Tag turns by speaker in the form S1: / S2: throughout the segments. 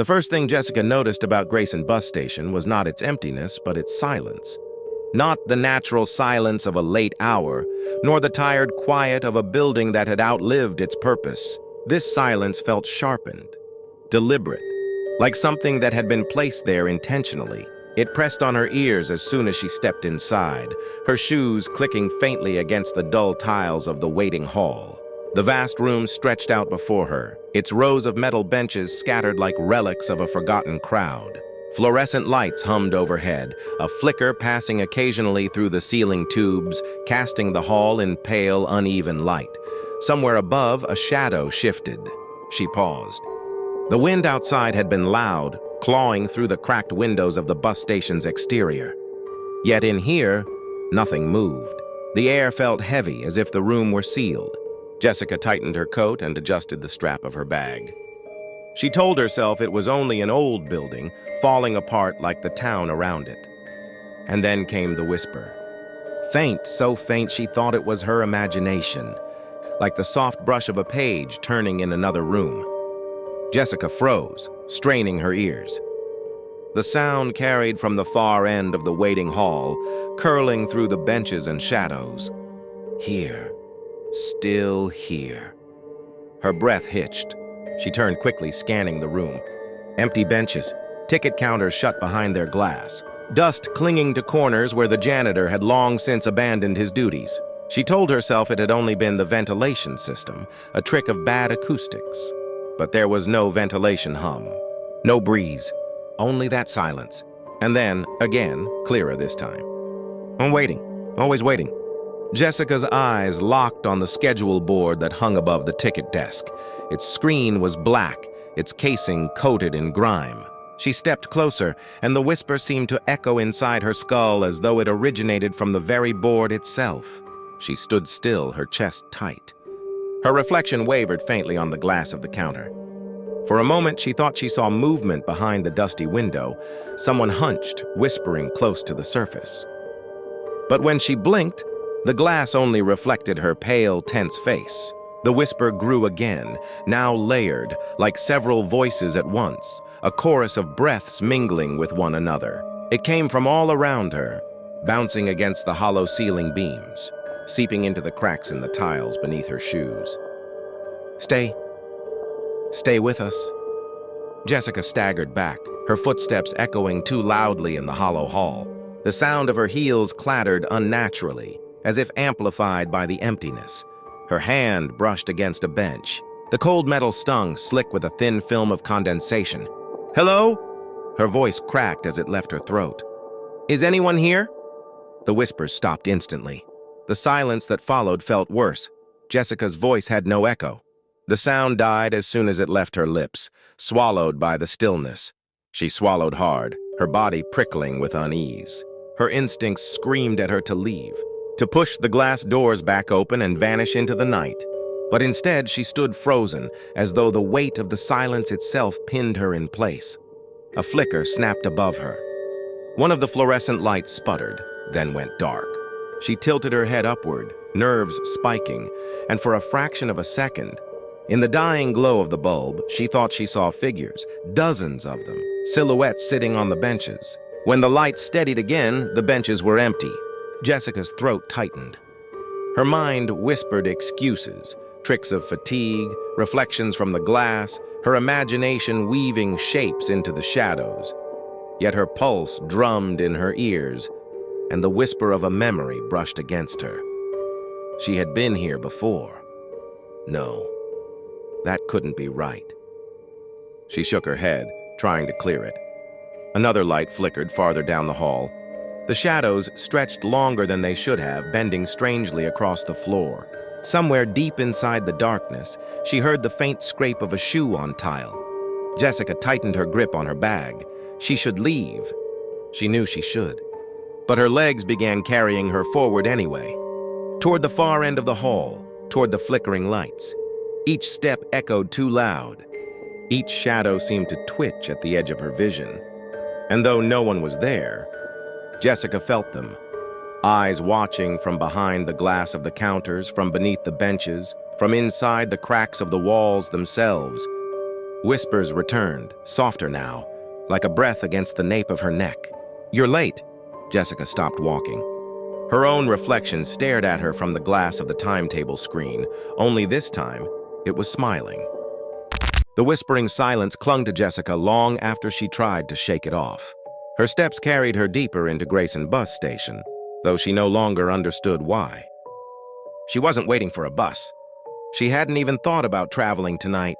S1: The first thing Jessica noticed about Grayson Bus Station was not its emptiness, but its silence. Not the natural silence of a late hour, nor the tired quiet of a building that had outlived its purpose. This silence felt sharpened, deliberate, like something that had been placed there intentionally. It pressed on her ears as soon as she stepped inside, her shoes clicking faintly against the dull tiles of the waiting hall. The vast room stretched out before her, its rows of metal benches scattered like relics of a forgotten crowd. Fluorescent lights hummed overhead, a flicker passing occasionally through the ceiling tubes, casting the hall in pale, uneven light. Somewhere above, a shadow shifted. She paused. The wind outside had been loud, clawing through the cracked windows of the bus station's exterior. Yet in here, nothing moved. The air felt heavy, as if the room were sealed. Jessica tightened her coat and adjusted the strap of her bag. She told herself it was only an old building, falling apart like the town around it. And then came the whisper. Faint, so faint she thought it was her imagination, like the soft brush of a page turning in another room. Jessica froze, straining her ears. The sound carried from the far end of the waiting hall, curling through the benches and shadows. Here. Still here. Her breath hitched. She turned quickly, scanning the room. Empty benches, ticket counters shut behind their glass, dust clinging to corners where the janitor had long since abandoned his duties. She told herself it had only been the ventilation system, a trick of bad acoustics. But there was no ventilation hum, no breeze, only that silence. And then, again, clearer this time. I'm waiting, always waiting. Jessica's eyes locked on the schedule board that hung above the ticket desk. Its screen was black, its casing coated in grime. She stepped closer, and the whisper seemed to echo inside her skull as though it originated from the very board itself. She stood still, her chest tight. Her reflection wavered faintly on the glass of the counter. For a moment, she thought she saw movement behind the dusty window, someone hunched, whispering close to the surface. But when she blinked, the glass only reflected her pale, tense face. The whisper grew again, now layered, like several voices at once, a chorus of breaths mingling with one another. It came from all around her, bouncing against the hollow ceiling beams, seeping into the cracks in the tiles beneath her shoes. Stay with us. Jessica staggered back, her footsteps echoing too loudly in the hollow hall. The sound of her heels clattered unnaturally, as if amplified by the emptiness. Her hand brushed against a bench. The cold metal stung, slick with a thin film of condensation. Hello? Her voice cracked as it left her throat. Is anyone here? The whispers stopped instantly. The silence that followed felt worse. Jessica's voice had no echo. The sound died as soon as it left her lips, swallowed by the stillness. She swallowed hard, her body prickling with unease. Her instincts screamed at her to leave, to push the glass doors back open and vanish into the night. But instead, she stood frozen, as though the weight of the silence itself pinned her in place. A flicker snapped above her. One of the fluorescent lights sputtered, then went dark. She tilted her head upward, nerves spiking, and for a fraction of a second, in the dying glow of the bulb, she thought she saw figures, dozens of them, silhouettes sitting on the benches. When the light steadied again, the benches were empty. Jessica's throat tightened. Her mind whispered excuses, tricks of fatigue, reflections from the glass, her imagination weaving shapes into the shadows. Yet her pulse drummed in her ears, and the whisper of a memory brushed against her. She had been here before. No, that couldn't be right. She shook her head, trying to clear it. Another light flickered farther down the hall. The shadows stretched longer than they should have, bending strangely across the floor. Somewhere deep inside the darkness, she heard the faint scrape of a shoe on tile. Jessica tightened her grip on her bag. She should leave. She knew she should. But her legs began carrying her forward anyway, toward the far end of the hall, toward the flickering lights. Each step echoed too loud. Each shadow seemed to twitch at the edge of her vision. And though no one was there, Jessica felt them, eyes watching from behind the glass of the counters, from beneath the benches, from inside the cracks of the walls themselves. Whispers returned, softer now, like a breath against the nape of her neck. "You're late." Jessica stopped walking. Her own reflection stared at her from the glass of the timetable screen, only this time, it was smiling. The whispering silence clung to Jessica long after she tried to shake it off. Her steps carried her deeper into Grayson Bus Station, though she no longer understood why. She wasn't waiting for a bus. She hadn't even thought about traveling tonight.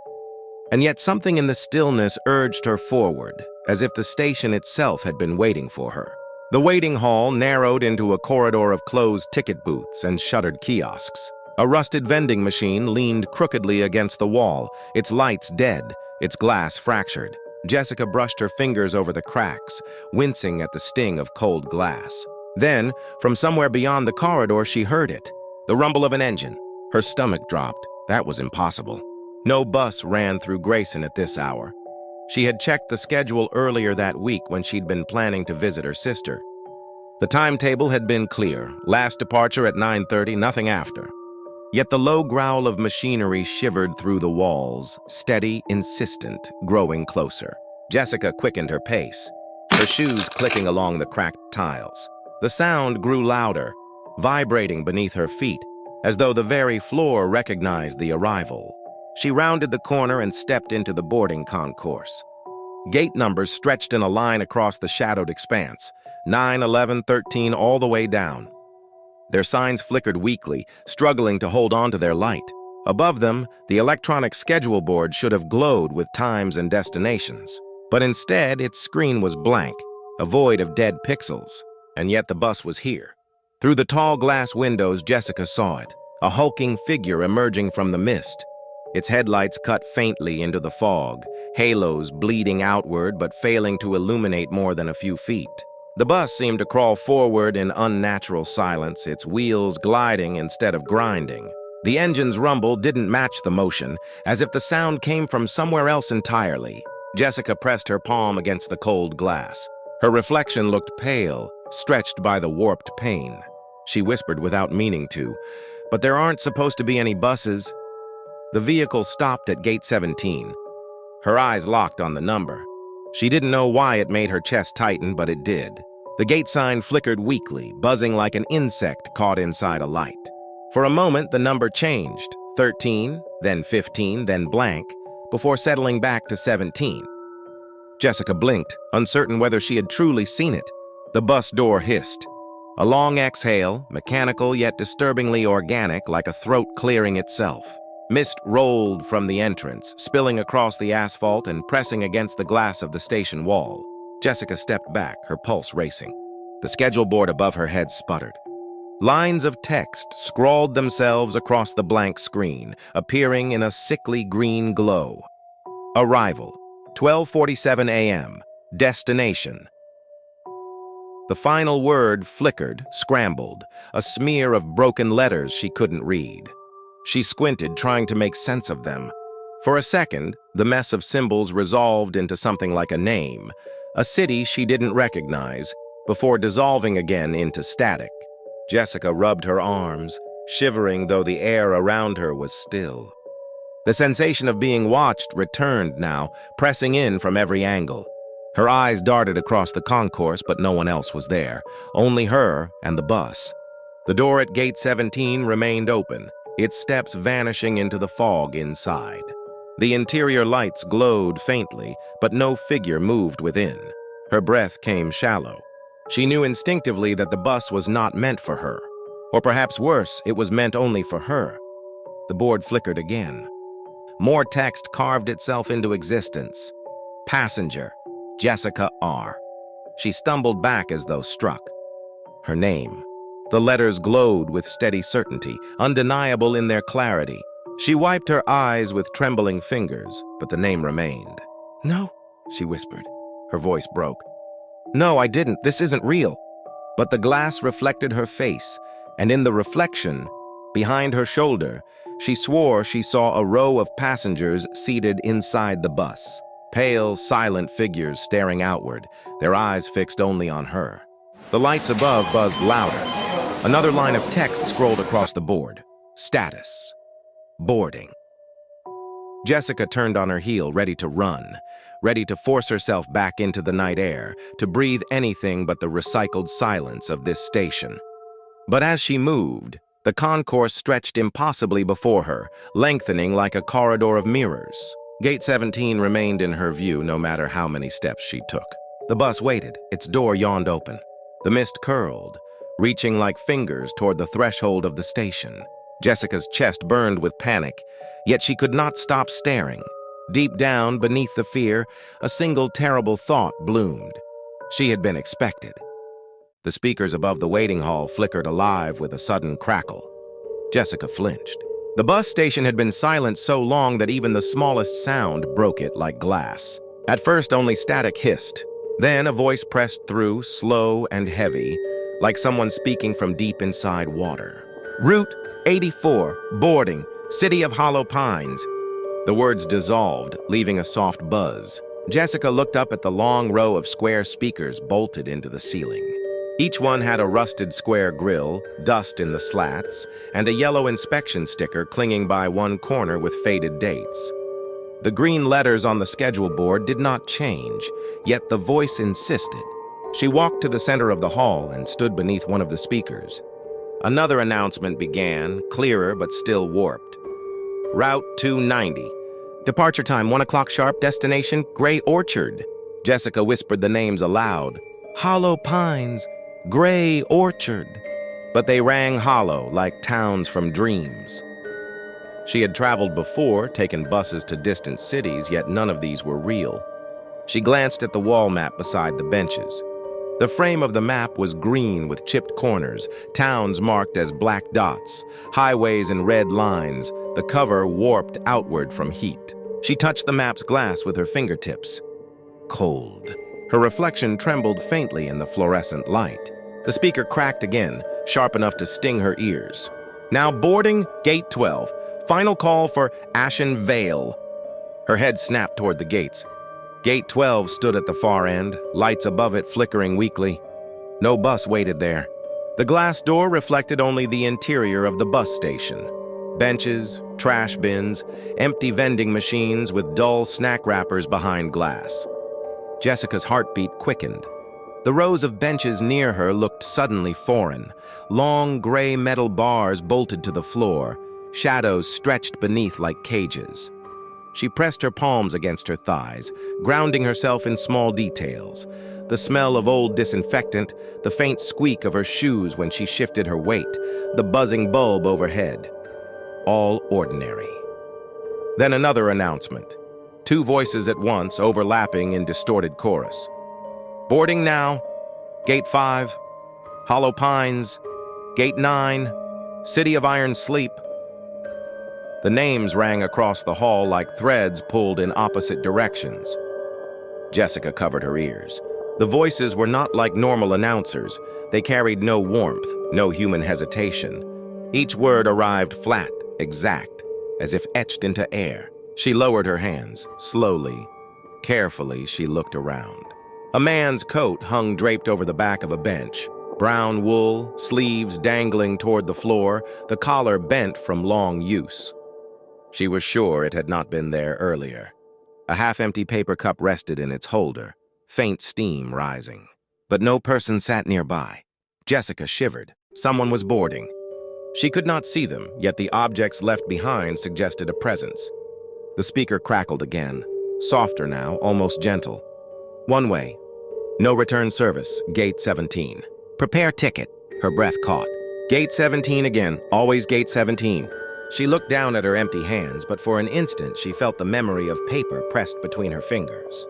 S1: And yet something in the stillness urged her forward, as if the station itself had been waiting for her. The waiting hall narrowed into a corridor of closed ticket booths and shuttered kiosks. A rusted vending machine leaned crookedly against the wall, its lights dead, its glass fractured. Jessica brushed her fingers over the cracks, wincing at the sting of cold glass. Then, from somewhere beyond the corridor, she heard it, the rumble of an engine. Her stomach dropped. That was impossible. No bus ran through Grayson at this hour. She had checked the schedule earlier that week when she'd been planning to visit her sister. The timetable had been clear, last departure at 9:30, nothing after. Yet the low growl of machinery shivered through the walls, steady, insistent, growing closer. Jessica quickened her pace, her shoes clicking along the cracked tiles. The sound grew louder, vibrating beneath her feet, as though the very floor recognized the arrival. She rounded the corner and stepped into the boarding concourse. Gate numbers stretched in a line across the shadowed expanse, 9, 11, 13, all the way down. Their signs flickered weakly, struggling to hold on to their light. Above them, the electronic schedule board should have glowed with times and destinations. But instead, its screen was blank, a void of dead pixels. And yet the bus was here. Through the tall glass windows, Jessica saw it, a hulking figure emerging from the mist. Its headlights cut faintly into the fog, halos bleeding outward but failing to illuminate more than a few feet. The bus seemed to crawl forward in unnatural silence, its wheels gliding instead of grinding. The engine's rumble didn't match the motion, as if the sound came from somewhere else entirely. Jessica pressed her palm against the cold glass. Her reflection looked pale, stretched by the warped pain. She whispered without meaning to, "But there aren't supposed to be any buses." The vehicle stopped at gate 17. Her eyes locked on the number. She didn't know why it made her chest tighten, but it did. The gate sign flickered weakly, buzzing like an insect caught inside a light. For a moment, the number changed, 13, then 15, then blank, before settling back to 17. Jessica blinked, uncertain whether she had truly seen it. The bus door hissed. A long exhale, mechanical yet disturbingly organic, like a throat clearing itself. Mist rolled from the entrance, spilling across the asphalt and pressing against the glass of the station wall. Jessica stepped back, her pulse racing. The schedule board above her head sputtered. Lines of text scrawled themselves across the blank screen, appearing in a sickly green glow. Arrival, 12:47 a.m. Destination. The final word flickered, scrambled, a smear of broken letters she couldn't read. She squinted, trying to make sense of them. For a second, the mess of symbols resolved into something like a name, a city she didn't recognize, before dissolving again into static. Jessica rubbed her arms, shivering though the air around her was still. The sensation of being watched returned now, pressing in from every angle. Her eyes darted across the concourse, but no one else was there, only her and the bus. The door at gate 17 remained open, its steps vanishing into the fog inside. The interior lights glowed faintly, but no figure moved within. Her breath came shallow. She knew instinctively that the bus was not meant for her. Or perhaps worse, it was meant only for her. The board flickered again. More text carved itself into existence. Passenger, Jessica R. She stumbled back as though struck. Her name. The letters glowed with steady certainty, undeniable in their clarity. She wiped her eyes with trembling fingers, but the name remained. "No," she whispered. Her voice broke. "No, I didn't. This isn't real." But the glass reflected her face, and in the reflection, behind her shoulder, she swore she saw a row of passengers seated inside the bus. Pale, silent figures staring outward, their eyes fixed only on her. The lights above buzzed louder. Another line of text scrolled across the board. Status. Boarding. Jessica turned on her heel, ready to run, ready to force herself back into the night air, to breathe anything but the recycled silence of this station. But as she moved, the concourse stretched impossibly before her, lengthening like a corridor of mirrors. Gate 17 remained in her view no matter how many steps she took. The bus waited, its door yawned open. The mist curled, reaching like fingers toward the threshold of the station. Jessica's chest burned with panic, yet she could not stop staring. Deep down, beneath the fear, a single terrible thought bloomed. She had been expected. The speakers above the waiting hall flickered alive with a sudden crackle. Jessica flinched. The bus station had been silent so long that even the smallest sound broke it like glass. At first, only static hissed. Then a voice pressed through, slow and heavy, like someone speaking from deep inside water. Route 84, boarding, City of Hollow Pines. The words dissolved, leaving a soft buzz. Jessica looked up at the long row of square speakers bolted into the ceiling. Each one had a rusted square grille, dust in the slats, and a yellow inspection sticker clinging by one corner with faded dates. The green letters on the schedule board did not change, yet the voice insisted. She walked to the center of the hall and stood beneath one of the speakers. Another announcement began, clearer but still warped. Route 290. Departure time 1 o'clock sharp, destination Gray Orchard. Jessica whispered the names aloud. Hollow Pines, Gray Orchard. But they rang hollow like towns from dreams. She had traveled before, taken buses to distant cities, yet none of these were real. She glanced at the wall map beside the benches. The frame of the map was green with chipped corners, towns marked as black dots, highways in red lines, the cover warped outward from heat. She touched the map's glass with her fingertips. Cold. Her reflection trembled faintly in the fluorescent light. The speaker cracked again, sharp enough to sting her ears. Now boarding, Gate 12. Final call for Ashen Vale. Her head snapped toward the gates. Gate 12 stood at the far end, lights above it flickering weakly. No bus waited there. The glass door reflected only the interior of the bus station. Benches, trash bins, empty vending machines with dull snack wrappers behind glass. Jessica's heartbeat quickened. The rows of benches near her looked suddenly foreign. Long gray metal bars bolted to the floor, shadows stretched beneath like cages. She pressed her palms against her thighs, grounding herself in small details. The smell of old disinfectant, the faint squeak of her shoes when she shifted her weight, the buzzing bulb overhead. All ordinary. Then another announcement. Two voices at once, overlapping in distorted chorus. Boarding now, Gate 5, Hollow Pines, Gate 9, City of Iron Sleep. The names rang across the hall like threads pulled in opposite directions. Jessica covered her ears. The voices were not like normal announcers. They carried no warmth, no human hesitation. Each word arrived flat, exact, as if etched into air. She lowered her hands, slowly. Carefully, she looked around. A man's coat hung draped over the back of a bench. Brown wool, sleeves dangling toward the floor, the collar bent from long use. She was sure it had not been there earlier. A half-empty paper cup rested in its holder, faint steam rising. But no person sat nearby. Jessica shivered. Someone was boarding. She could not see them, yet the objects left behind suggested a presence. The speaker crackled again, softer now, almost gentle. One way. No return service, Gate 17. Prepare ticket. Her breath caught. Gate 17 again, always Gate 17. She looked down at her empty hands, but for an instant she felt the memory of paper pressed between her fingers.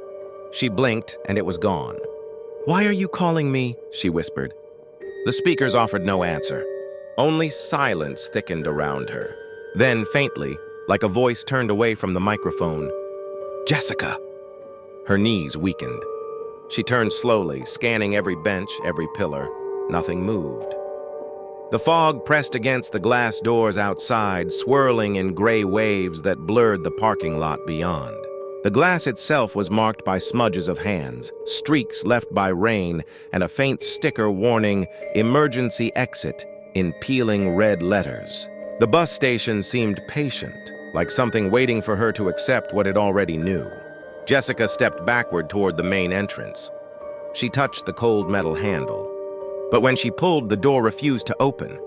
S1: She blinked, and it was gone. "Why are you calling me?" she whispered. The speakers offered no answer. Only silence thickened around her. Then, faintly, like a voice turned away from the microphone, "Jessica!" Her knees weakened. She turned slowly, scanning every bench, every pillar. Nothing moved. The fog pressed against the glass doors outside, swirling in gray waves that blurred the parking lot beyond. The glass itself was marked by smudges of hands, streaks left by rain, and a faint sticker warning, "Emergency exit," in peeling red letters. The bus station seemed patient, like something waiting for her to accept what it already knew. Jessica stepped backward toward the main entrance. She touched the cold metal handle. But when she pulled, the door refused to open.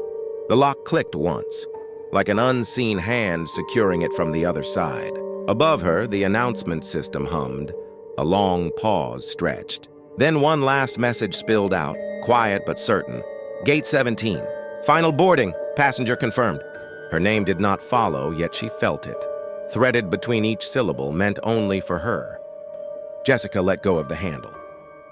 S1: The lock clicked once, like an unseen hand securing it from the other side. Above her, the announcement system hummed. A long pause stretched. Then one last message spilled out, quiet but certain. Gate 17. Final boarding. Passenger confirmed. Her name did not follow, yet she felt it. Threaded between each syllable meant only for her. Jessica let go of the handle.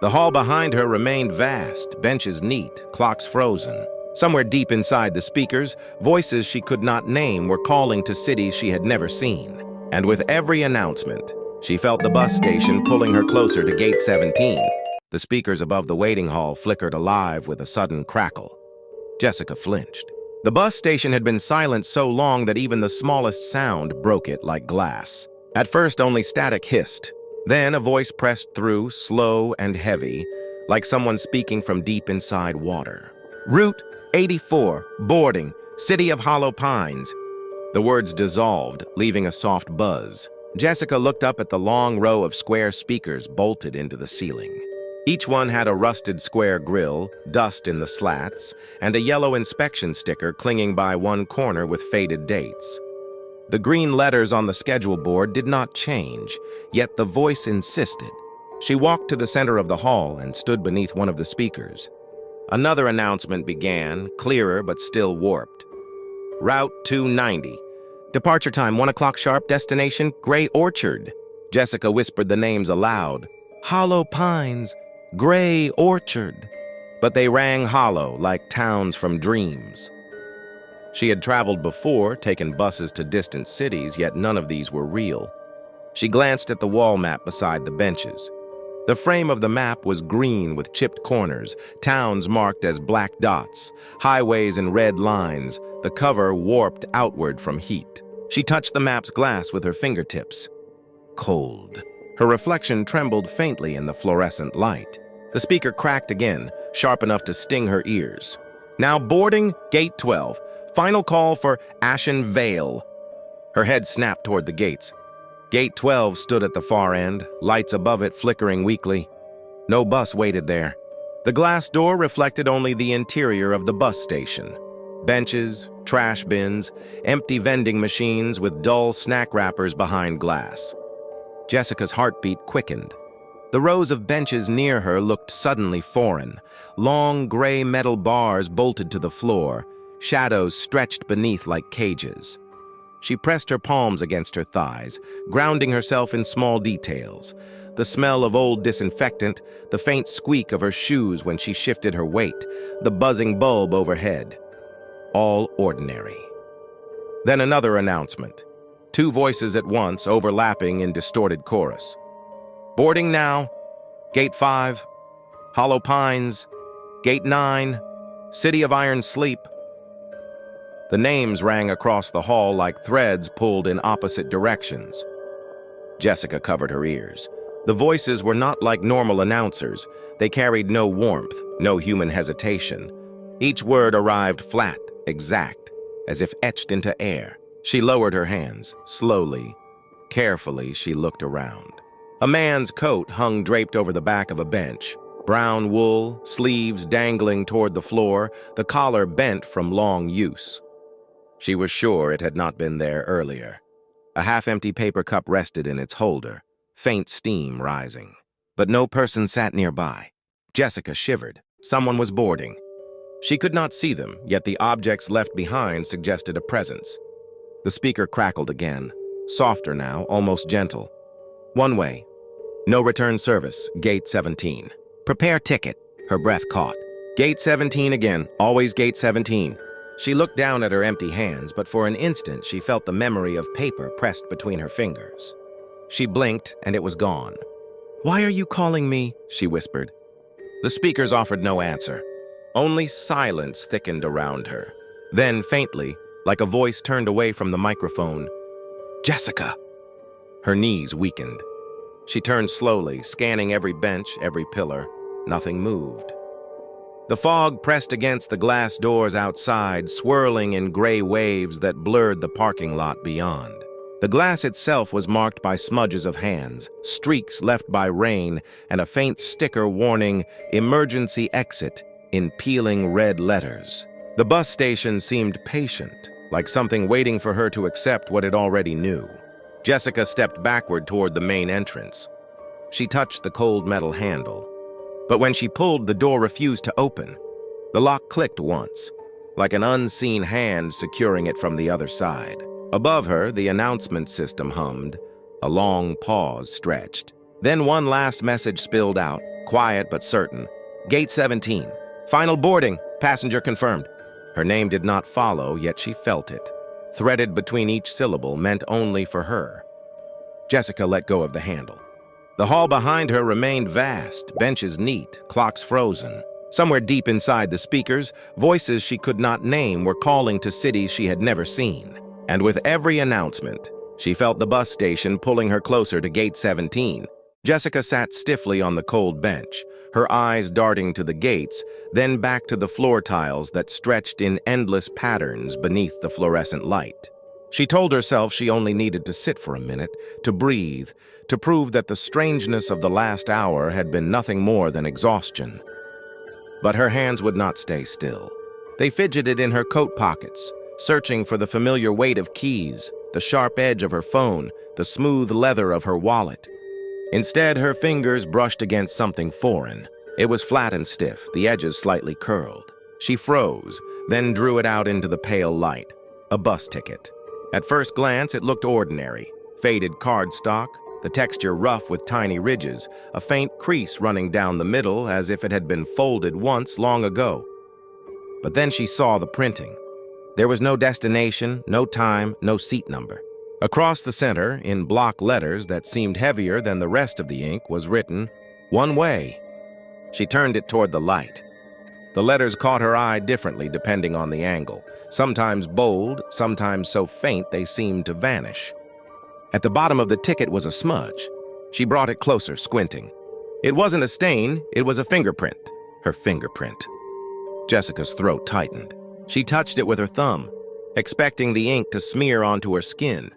S1: The hall behind her remained vast, benches neat, clocks frozen. Somewhere deep inside the speakers, voices she could not name were calling to cities she had never seen. And with every announcement, she felt the bus station pulling her closer to Gate 17. The speakers above the waiting hall flickered alive with a sudden crackle. Jessica flinched. The bus station had been silent so long that even the smallest sound broke it like glass. At first, only static hissed. Then a voice pressed through, slow and heavy, like someone speaking from deep inside water. Route 84, boarding, City of Hollow Pines. The words dissolved, leaving a soft buzz. Jessica looked up at the long row of square speakers bolted into the ceiling. Each one had a rusted square grill, dust in the slats, and a yellow inspection sticker clinging by one corner with faded dates. The green letters on the schedule board did not change, yet the voice insisted. She walked to the center of the hall and stood beneath one of the speakers. Another announcement began, clearer but still warped. Route 290. Departure time 1 o'clock sharp, destination Gray Orchard. Jessica whispered the names aloud. Hollow Pines, Gray Orchard. But they rang hollow like towns from dreams. She had traveled before, taken buses to distant cities, yet none of these were real. She glanced at the wall map beside the benches. The frame of the map was green with chipped corners, towns marked as black dots, highways in red lines, the cover warped outward from heat. She touched the map's glass with her fingertips. Cold. Her reflection trembled faintly in the fluorescent light. The speaker cracked again, sharp enough to sting her ears. Now boarding, Gate 12. Final call for Ashen Vale. Her head snapped toward the gates. Gate 12 stood at the far end, lights above it flickering weakly. No bus waited there. The glass door reflected only the interior of the bus station. Benches, trash bins, empty vending machines with dull snack wrappers behind glass. Jessica's heartbeat quickened. The rows of benches near her looked suddenly foreign. Long gray metal bars bolted to the floor, shadows stretched beneath like cages. She pressed her palms against her thighs, grounding herself in small details. The smell of old disinfectant, the faint squeak of her shoes when she shifted her weight, the buzzing bulb overhead. All ordinary. Then another announcement. Two voices at once, overlapping in distorted chorus. Boarding now. Gate 5. Hollow Pines. Gate 9. City of Iron Sleep. The names rang across the hall like threads pulled in opposite directions. Jessica covered her ears. The voices were not like normal announcers. They carried no warmth, no human hesitation. Each word arrived flat, exact, as if etched into air. She lowered her hands, slowly. Carefully, she looked around. A man's coat hung draped over the back of a bench. Brown wool, sleeves dangling toward the floor, the collar bent from long use. She was sure it had not been there earlier. A half-empty paper cup rested in its holder, faint steam rising. But no person sat nearby. Jessica shivered. Someone was boarding. She could not see them, yet the objects left behind suggested a presence. The speaker crackled again, softer now, almost gentle. One way. No return service, Gate 17. Prepare ticket. Her breath caught. Gate 17 again, always Gate 17. She looked down at her empty hands, but for an instant she felt the memory of paper pressed between her fingers. She blinked, and it was gone. "Why are you calling me?" she whispered. The speakers offered no answer. Only silence thickened around her. Then, faintly, like a voice turned away from the microphone, "Jessica!" Her knees weakened. She turned slowly, scanning every bench, every pillar. Nothing moved. The fog pressed against the glass doors outside, swirling in gray waves that blurred the parking lot beyond. The glass itself was marked by smudges of hands, streaks left by rain, and a faint sticker warning "Emergency Exit" in peeling red letters. The bus station seemed patient, like something waiting for her to accept what it already knew. Jessica stepped backward toward the main entrance. She touched the cold metal handle. But when she pulled, the door refused to open. The lock clicked once, like an unseen hand securing it from the other side. Above her, the announcement system hummed. A long pause stretched. Then one last message spilled out, quiet but certain. Gate 17. Final boarding. Passenger confirmed. Her name did not follow, yet she felt it. Threaded between each syllable meant only for her. Jessica let go of the handle. The hall behind her remained vast, benches neat, clocks frozen. Somewhere deep inside the speakers, voices she could not name were calling to cities she had never seen. And with every announcement, she felt the bus station pulling her closer to Gate 17. Jessica sat stiffly on the cold bench, her eyes darting to the gates, then back to the floor tiles that stretched in endless patterns beneath the fluorescent light. She told herself she only needed to sit for a minute, to breathe, to prove that the strangeness of the last hour had been nothing more than exhaustion. But her hands would not stay still. They fidgeted in her coat pockets, searching for the familiar weight of keys, the sharp edge of her phone, the smooth leather of her wallet. Instead, her fingers brushed against something foreign. It was flat and stiff, the edges slightly curled. She froze, then drew it out into the pale light. A bus ticket. At first glance, it looked ordinary. Faded cardstock, the texture rough with tiny ridges, a faint crease running down the middle as if it had been folded once long ago. But then she saw the printing. There was no destination, no time, no seat number. Across the center, in block letters that seemed heavier than the rest of the ink, was written, "One way." She turned it toward the light. The letters caught her eye differently depending on the angle, sometimes bold, sometimes so faint they seemed to vanish. At the bottom of the ticket was a smudge. She brought it closer, squinting. It wasn't a stain, it was a fingerprint. Her fingerprint. Jessica's throat tightened. She touched it with her thumb, expecting the ink to smear onto her skin.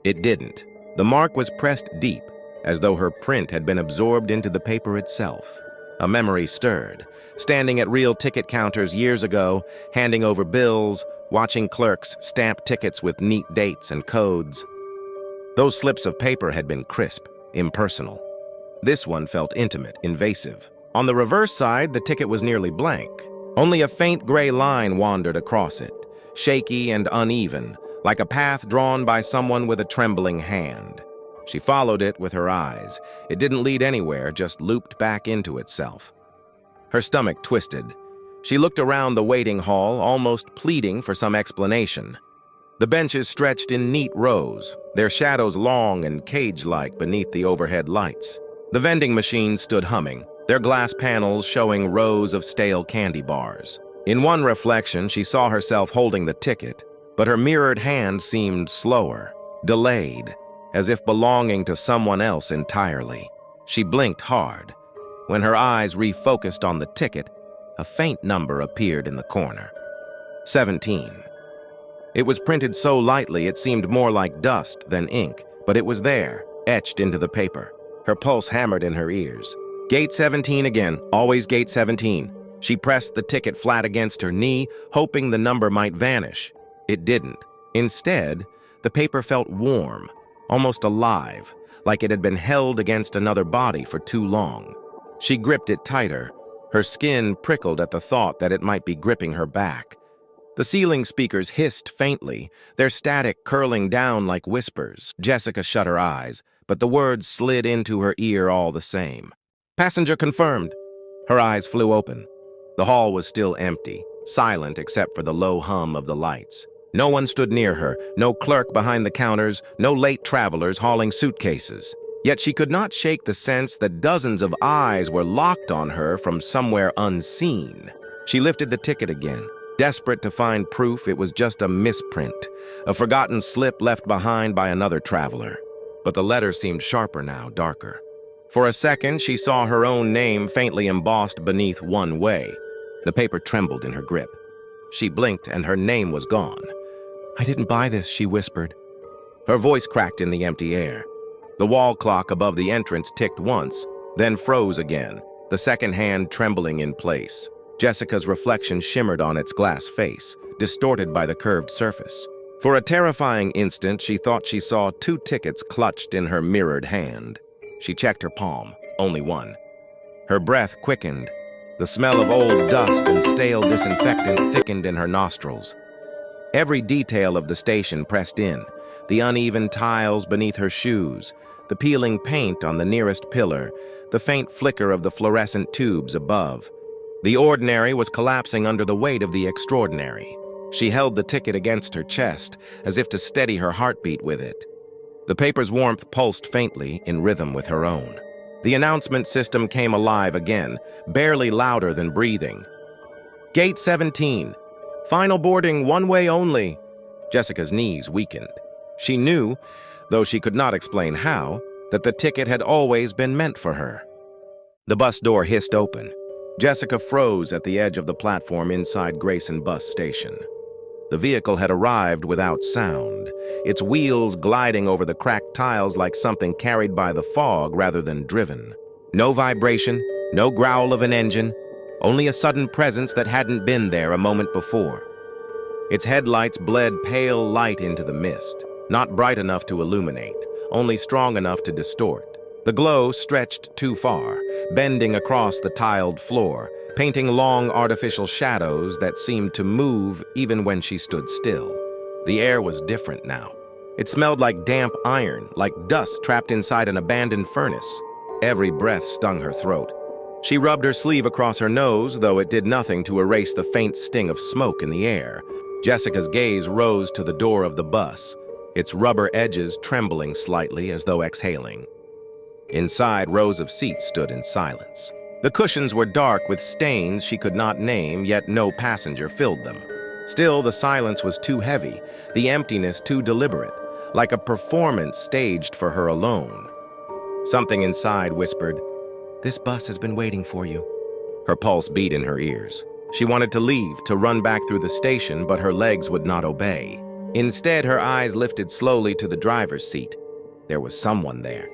S1: It didn't. The mark was pressed deep, as though her print had been absorbed into the paper itself. A memory stirred, standing at real ticket counters years ago, handing over bills, watching clerks stamp tickets with neat dates and codes. Those slips of paper had been crisp, impersonal. This one felt intimate, invasive. On the reverse side, the ticket was nearly blank. Only a faint gray line wandered across it, shaky and uneven, like a path drawn by someone with a trembling hand. She followed it with her eyes. It didn't lead anywhere, just looped back into itself. Her stomach twisted. She looked around the waiting hall, almost pleading for some explanation. The benches stretched in neat rows, their shadows long and cage-like beneath the overhead lights. The vending machines stood humming, their glass panels showing rows of stale candy bars. In one reflection, she saw herself holding the ticket, but her mirrored hand seemed slower, delayed, as if belonging to someone else entirely. She blinked hard. When her eyes refocused on the ticket, a faint number appeared in the corner. 17. It was printed so lightly it seemed more like dust than ink, but it was there, etched into the paper. Her pulse hammered in her ears. Gate 17 again, always gate 17. She pressed the ticket flat against her knee, hoping the number might vanish. It didn't. Instead, the paper felt warm, almost alive, like it had been held against another body for too long. She gripped it tighter. Her skin prickled at the thought that it might be gripping her back. The ceiling speakers hissed faintly, their static curling down like whispers. Jessica shut her eyes, but the words slid into her ear all the same. Passenger confirmed. Her eyes flew open. The hall was still empty, silent except for the low hum of the lights. No one stood near her, no clerk behind the counters, no late travelers hauling suitcases. Yet she could not shake the sense that dozens of eyes were locked on her from somewhere unseen. She lifted the ticket again, desperate to find proof it was just a misprint, a forgotten slip left behind by another traveler. But the letter seemed sharper now, darker. For a second, she saw her own name faintly embossed beneath "One Way." The paper trembled in her grip. She blinked and her name was gone. "I didn't buy this," she whispered. Her voice cracked in the empty air. The wall clock above the entrance ticked once, then froze again, the second hand trembling in place. Jessica's reflection shimmered on its glass face, distorted by the curved surface. For a terrifying instant, she thought she saw 2 tickets clutched in her mirrored hand. She checked her palm, only one. Her breath quickened. The smell of old dust and stale disinfectant thickened in her nostrils. Every detail of the station pressed in, the uneven tiles beneath her shoes, the peeling paint on the nearest pillar, the faint flicker of the fluorescent tubes above. The ordinary was collapsing under the weight of the extraordinary. She held the ticket against her chest, as if to steady her heartbeat with it. The paper's warmth pulsed faintly, in rhythm with her own. The announcement system came alive again, barely louder than breathing. Gate 17. Final boarding, one way only. Jessica's knees weakened. She knew, though she could not explain how, that the ticket had always been meant for her. The bus door hissed open. Jessica froze at the edge of the platform inside Grayson Bus Station. The vehicle had arrived without sound, its wheels gliding over the cracked tiles like something carried by the fog rather than driven. No vibration, no growl of an engine, only a sudden presence that hadn't been there a moment before. Its headlights bled pale light into the mist, not bright enough to illuminate, only strong enough to distort. The glow stretched too far, bending across the tiled floor, painting long artificial shadows that seemed to move even when she stood still. The air was different now. It smelled like damp iron, like dust trapped inside an abandoned furnace. Every breath stung her throat. She rubbed her sleeve across her nose, though it did nothing to erase the faint sting of smoke in the air. Jessica's gaze rose to the door of the bus, its rubber edges trembling slightly as though exhaling. Inside, rows of seats stood in silence. The cushions were dark with stains she could not name, yet no passenger filled them. Still, the silence was too heavy, the emptiness too deliberate, like a performance staged for her alone. Something inside whispered, "This bus has been waiting for you." Her pulse beat in her ears. She wanted to leave, to run back through the station, but her legs would not obey. Instead, her eyes lifted slowly to the driver's seat. There was someone there.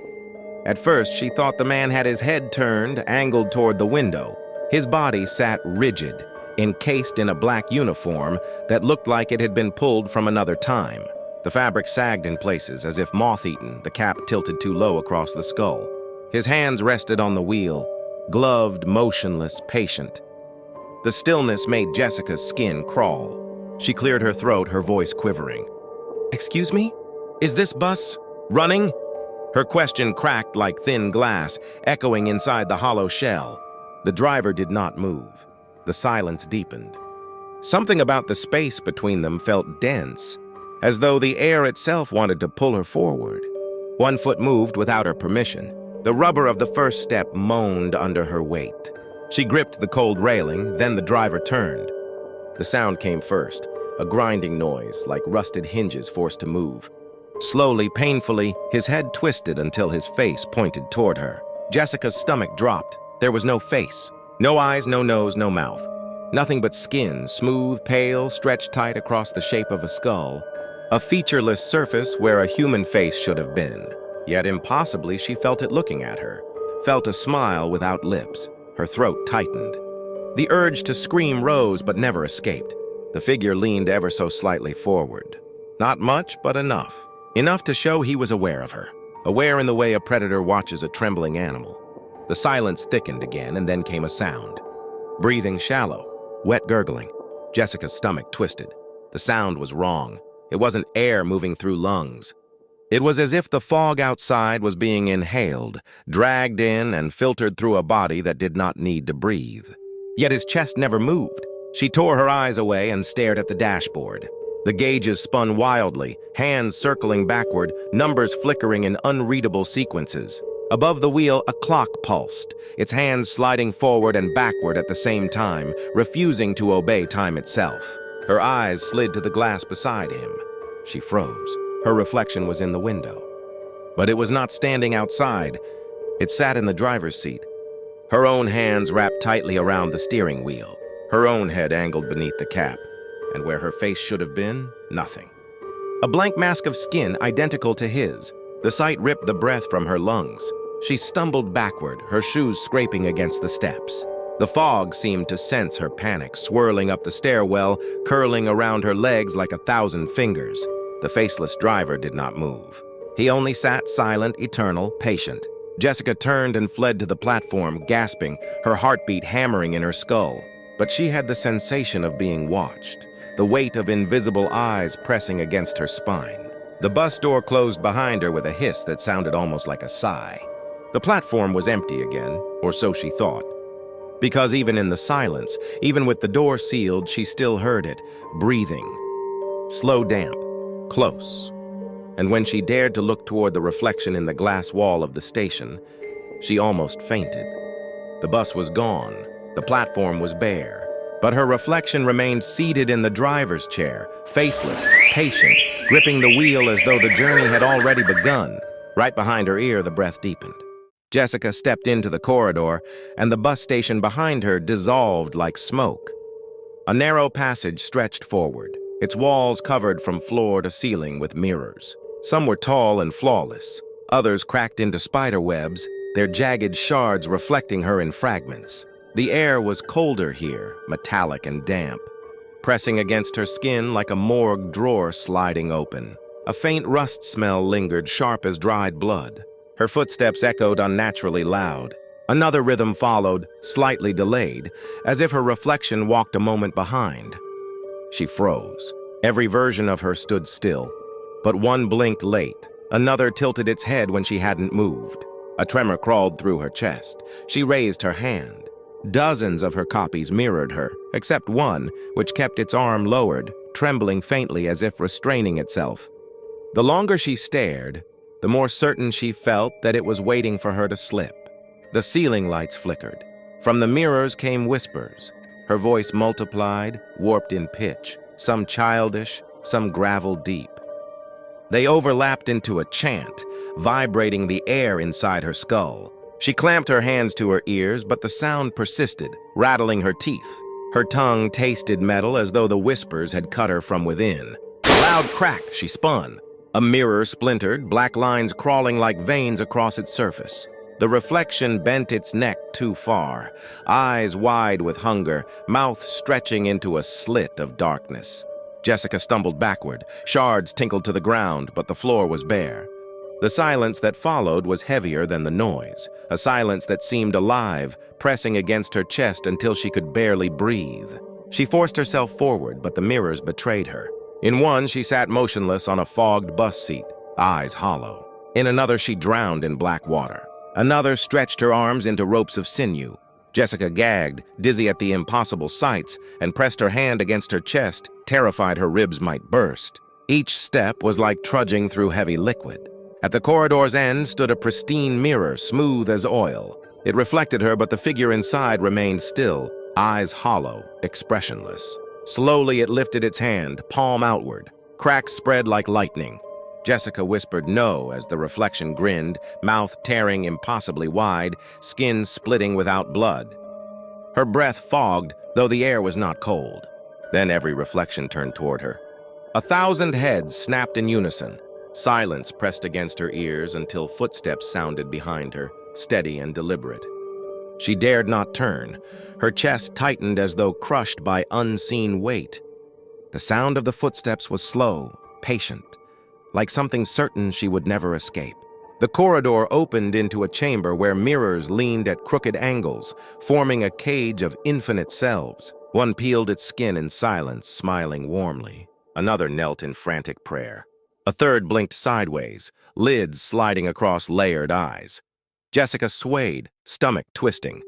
S1: At first, she thought the man had his head turned, angled toward the window. His body sat rigid, encased in a black uniform that looked like it had been pulled from another time. The fabric sagged in places, as if moth-eaten, the cap tilted too low across the skull. His hands rested on the wheel, gloved, motionless, patient. The stillness made Jessica's skin crawl. She cleared her throat, her voice quivering. "Excuse me? Is this bus running?" Her question cracked like thin glass, echoing inside the hollow shell. The driver did not move. The silence deepened. Something about the space between them felt dense, as though the air itself wanted to pull her forward. One foot moved without her permission. The rubber of the first step moaned under her weight. She gripped the cold railing, then the driver turned. The sound came first, a grinding noise, like rusted hinges forced to move. Slowly, painfully, his head twisted until his face pointed toward her. Jessica's stomach dropped. There was no face. No eyes, no nose, no mouth. Nothing but skin, smooth, pale, stretched tight across the shape of a skull. A featureless surface where a human face should have been. Yet impossibly, she felt it looking at her. Felt a smile without lips. Her throat tightened. The urge to scream rose but never escaped. The figure leaned ever so slightly forward. Not much, but enough. Enough to show he was aware of her. Aware in the way a predator watches a trembling animal. The silence thickened again, and then came a sound. Breathing shallow, wet gurgling. Jessica's stomach twisted. The sound was wrong. It wasn't air moving through lungs. It was as if the fog outside was being inhaled, dragged in and filtered through a body that did not need to breathe. Yet his chest never moved. She tore her eyes away and stared at the dashboard. The gauges spun wildly, hands circling backward, numbers flickering in unreadable sequences. Above the wheel, a clock pulsed, its hands sliding forward and backward at the same time, refusing to obey time itself. Her eyes slid to the glass beside him. She froze. Her reflection was in the window. But it was not standing outside. It sat in the driver's seat. Her own hands wrapped tightly around the steering wheel. Her own head angled beneath the cap. And where her face should have been, nothing. a blank mask of skin identical to his. The sight ripped the breath from her lungs. She stumbled backward, her shoes scraping against the steps. The fog seemed to sense her panic, swirling up the stairwell, curling around her legs like 1,000 fingers. The faceless driver did not move. He only sat silent, eternal, patient. Jessica turned and fled to the platform, gasping, her heartbeat hammering in her skull. But she had the sensation of being watched, the weight of invisible eyes pressing against her spine. The bus door closed behind her with a hiss that sounded almost like a sigh. The platform was empty again, or so she thought. Because even in the silence, even with the door sealed, she still heard it, breathing. Slow, damp, close. And when she dared to look toward the reflection in the glass wall of the station, she almost fainted. The bus was gone, the platform was bare, but her reflection remained seated in the driver's chair, faceless, patient, gripping the wheel as though the journey had already begun. Right behind her ear, the breath deepened. Jessica stepped into the corridor, and the bus station behind her dissolved like smoke. A narrow passage stretched forward, its walls covered from floor to ceiling with mirrors. Some were tall and flawless, others cracked into spider webs, their jagged shards reflecting her in fragments. The air was colder here, metallic and damp, pressing against her skin like a morgue drawer sliding open. A faint rust smell lingered, sharp as dried blood. Her footsteps echoed unnaturally loud. Another rhythm followed, slightly delayed, as if her reflection walked a moment behind. She froze. Every version of her stood still. But one blinked late. Another tilted its head when she hadn't moved. A tremor crawled through her chest. She raised her hand. Dozens of her copies mirrored her, except one, which kept its arm lowered, trembling faintly as if restraining itself. The longer she stared, the more certain she felt that it was waiting for her to slip. The ceiling lights flickered. From the mirrors came whispers. Her voice multiplied, warped in pitch, some childish, some gravel deep. They overlapped into a chant, vibrating the air inside her skull. She clamped her hands to her ears, but the sound persisted, rattling her teeth. Her tongue tasted metal as though the whispers had cut her from within. A loud crack, she spun. A mirror splintered, black lines crawling like veins across its surface. The reflection bent its neck too far, eyes wide with hunger, mouth stretching into a slit of darkness. Jessica stumbled backward. Shards tinkled to the ground, but the floor was bare. The silence that followed was heavier than the noise, a silence that seemed alive, pressing against her chest until she could barely breathe. She forced herself forward, but the mirrors betrayed her. In one, she sat motionless on a fogged bus seat, eyes hollow. In another, she drowned in black water. Another stretched her arms into ropes of sinew. Jessica gagged, dizzy at the impossible sights, and pressed her hand against her chest, terrified her ribs might burst. Each step was like trudging through heavy liquid. At the corridor's end stood a pristine mirror, smooth as oil. It reflected her, but the figure inside remained still, eyes hollow, expressionless. Slowly it lifted its hand, palm outward. Cracks spread like lightning. Jessica whispered no as the reflection grinned, mouth tearing impossibly wide, skin splitting without blood. Her breath fogged, though the air was not cold. Then every reflection turned toward her. 1,000 heads snapped in unison. Silence pressed against her ears until footsteps sounded behind her, steady and deliberate. She dared not turn. Her chest tightened as though crushed by unseen weight. The sound of the footsteps was slow, patient, like something certain she would never escape. The corridor opened into a chamber where mirrors leaned at crooked angles, forming a cage of infinite selves. One peeled its skin in silence, smiling warmly. Another knelt in frantic prayer. A third blinked sideways, lids sliding across layered eyes. Jessica swayed, stomach twisting.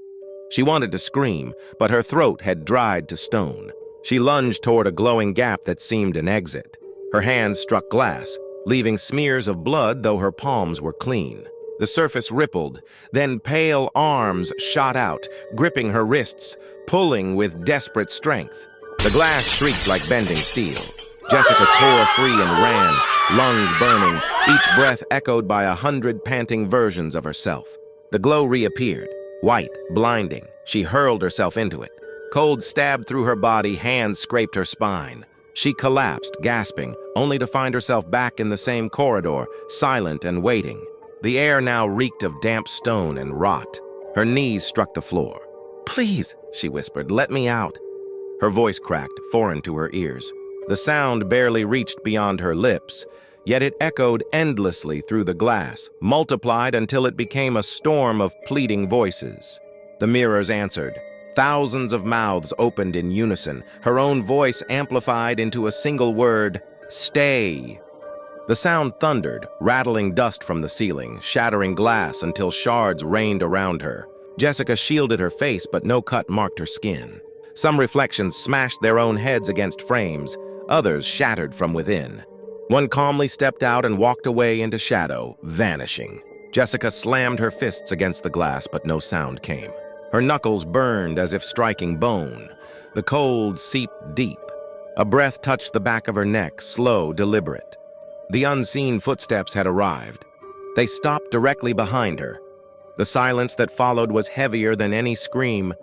S1: She wanted to scream, but her throat had dried to stone. She lunged toward a glowing gap that seemed an exit. Her hands struck glass, leaving smears of blood though her palms were clean. The surface rippled, then pale arms shot out, gripping her wrists, pulling with desperate strength. The glass shrieked like bending steel. Jessica tore free and ran, lungs burning, each breath echoed by 100 panting versions of herself. The glow reappeared, white, blinding. She hurled herself into it. Cold stabbed through her body, hands scraped her spine. She collapsed, gasping, only to find herself back in the same corridor, silent and waiting. The air now reeked of damp stone and rot. Her knees struck the floor. "Please," she whispered, "let me out." Her voice cracked, foreign to her ears. The sound barely reached beyond her lips, yet it echoed endlessly through the glass, multiplied until it became a storm of pleading voices. The mirrors answered. Thousands of mouths opened in unison, her own voice amplified into a single word, "Stay." The sound thundered, rattling dust from the ceiling, shattering glass until shards rained around her. Jessica shielded her face, but no cut marked her skin. Some reflections smashed their own heads against frames, others shattered from within. One calmly stepped out and walked away into shadow, vanishing. Jessica slammed her fists against the glass, but no sound came. Her knuckles burned as if striking bone. The cold seeped deep. A breath touched the back of her neck, slow, deliberate. The unseen footsteps had arrived. They stopped directly behind her. The silence that followed was heavier than any scream,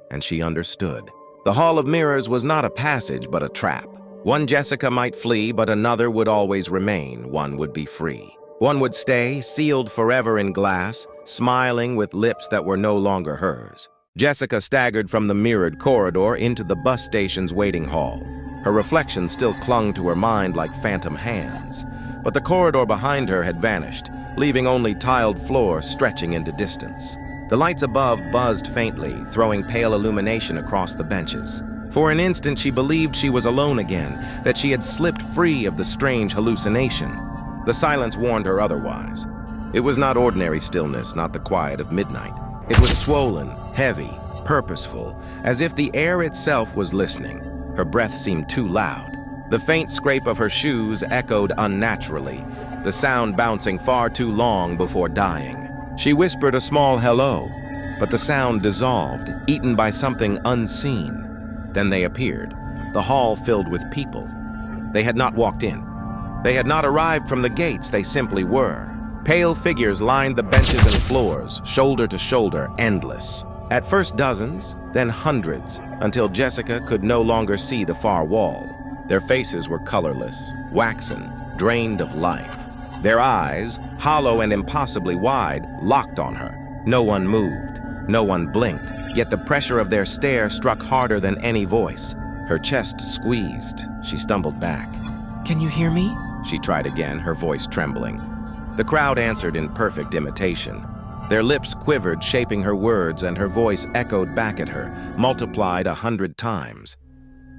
S1: and she understood. The Hall of Mirrors was not a passage, but a trap. One Jessica might flee, but another would always remain. One would be free. One would stay, sealed forever in glass, smiling with lips that were no longer hers. Jessica staggered from the mirrored corridor into the bus station's waiting hall. Her reflection still clung to her mind like phantom hands. But the corridor behind her had vanished, leaving only tiled floor stretching into distance. The lights above buzzed faintly, throwing pale illumination across the benches. For an instant she believed she was alone again, that she had slipped free of the strange hallucination. The silence warned her otherwise. It was not ordinary stillness, not the quiet of midnight. It was swollen, heavy, purposeful, as if the air itself was listening. Her breath seemed too loud. The faint scrape of her shoes echoed unnaturally, the sound bouncing far too long before dying. She whispered a small hello, but the sound dissolved, eaten by something unseen. Then they appeared, the hall filled with people. They had not walked in. They had not arrived from the gates, they simply were. Pale figures lined the benches and floors, shoulder to shoulder, endless. At first dozens, then hundreds, until Jessica could no longer see the far wall. Their faces were colorless, waxen, drained of life. Their eyes, hollow and impossibly wide, locked on her. No one moved, no one blinked, yet the pressure of their stare struck harder than any voice. Her chest squeezed. She stumbled back. "Can you hear me?" She tried again, her voice trembling. The crowd answered in perfect imitation. Their lips quivered, shaping her words, and her voice echoed back at her, multiplied 100 times.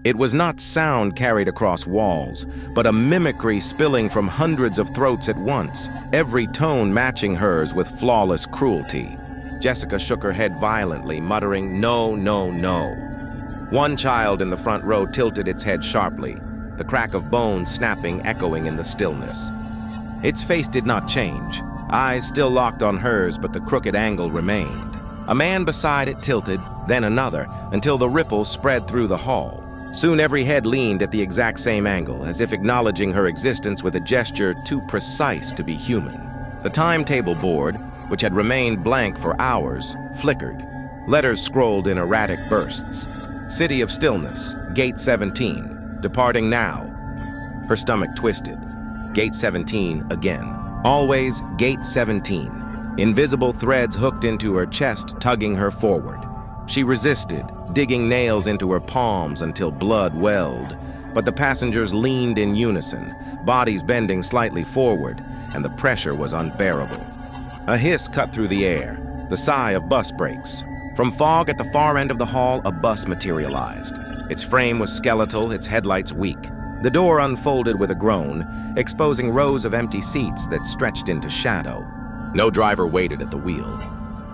S1: It was not sound carried across walls, but a mimicry spilling from hundreds of throats at once, every tone matching hers with flawless cruelty. Jessica shook her head violently, muttering, "No, no, no." One child in the front row tilted its head sharply, the crack of bones snapping, echoing in the stillness. Its face did not change, eyes still locked on hers, but the crooked angle remained. A man beside it tilted, then another, until the ripple spread through the hall. Soon every head leaned at the exact same angle, as if acknowledging her existence with a gesture too precise to be human. The timetable board, which had remained blank for hours, flickered. Letters scrolled in erratic bursts. City of Stillness, Gate 17, departing now. Her stomach twisted. Gate 17 again. Always Gate 17. Invisible threads hooked into her chest, tugging her forward. She resisted, digging nails into her palms until blood welled. But the passengers leaned in unison, bodies bending slightly forward, and the pressure was unbearable. A hiss cut through the air, the sigh of bus brakes. From fog at the far end of the hall, a bus materialized. Its frame was skeletal, its headlights weak. The door unfolded with a groan, exposing rows of empty seats that stretched into shadow. No driver waited at the wheel.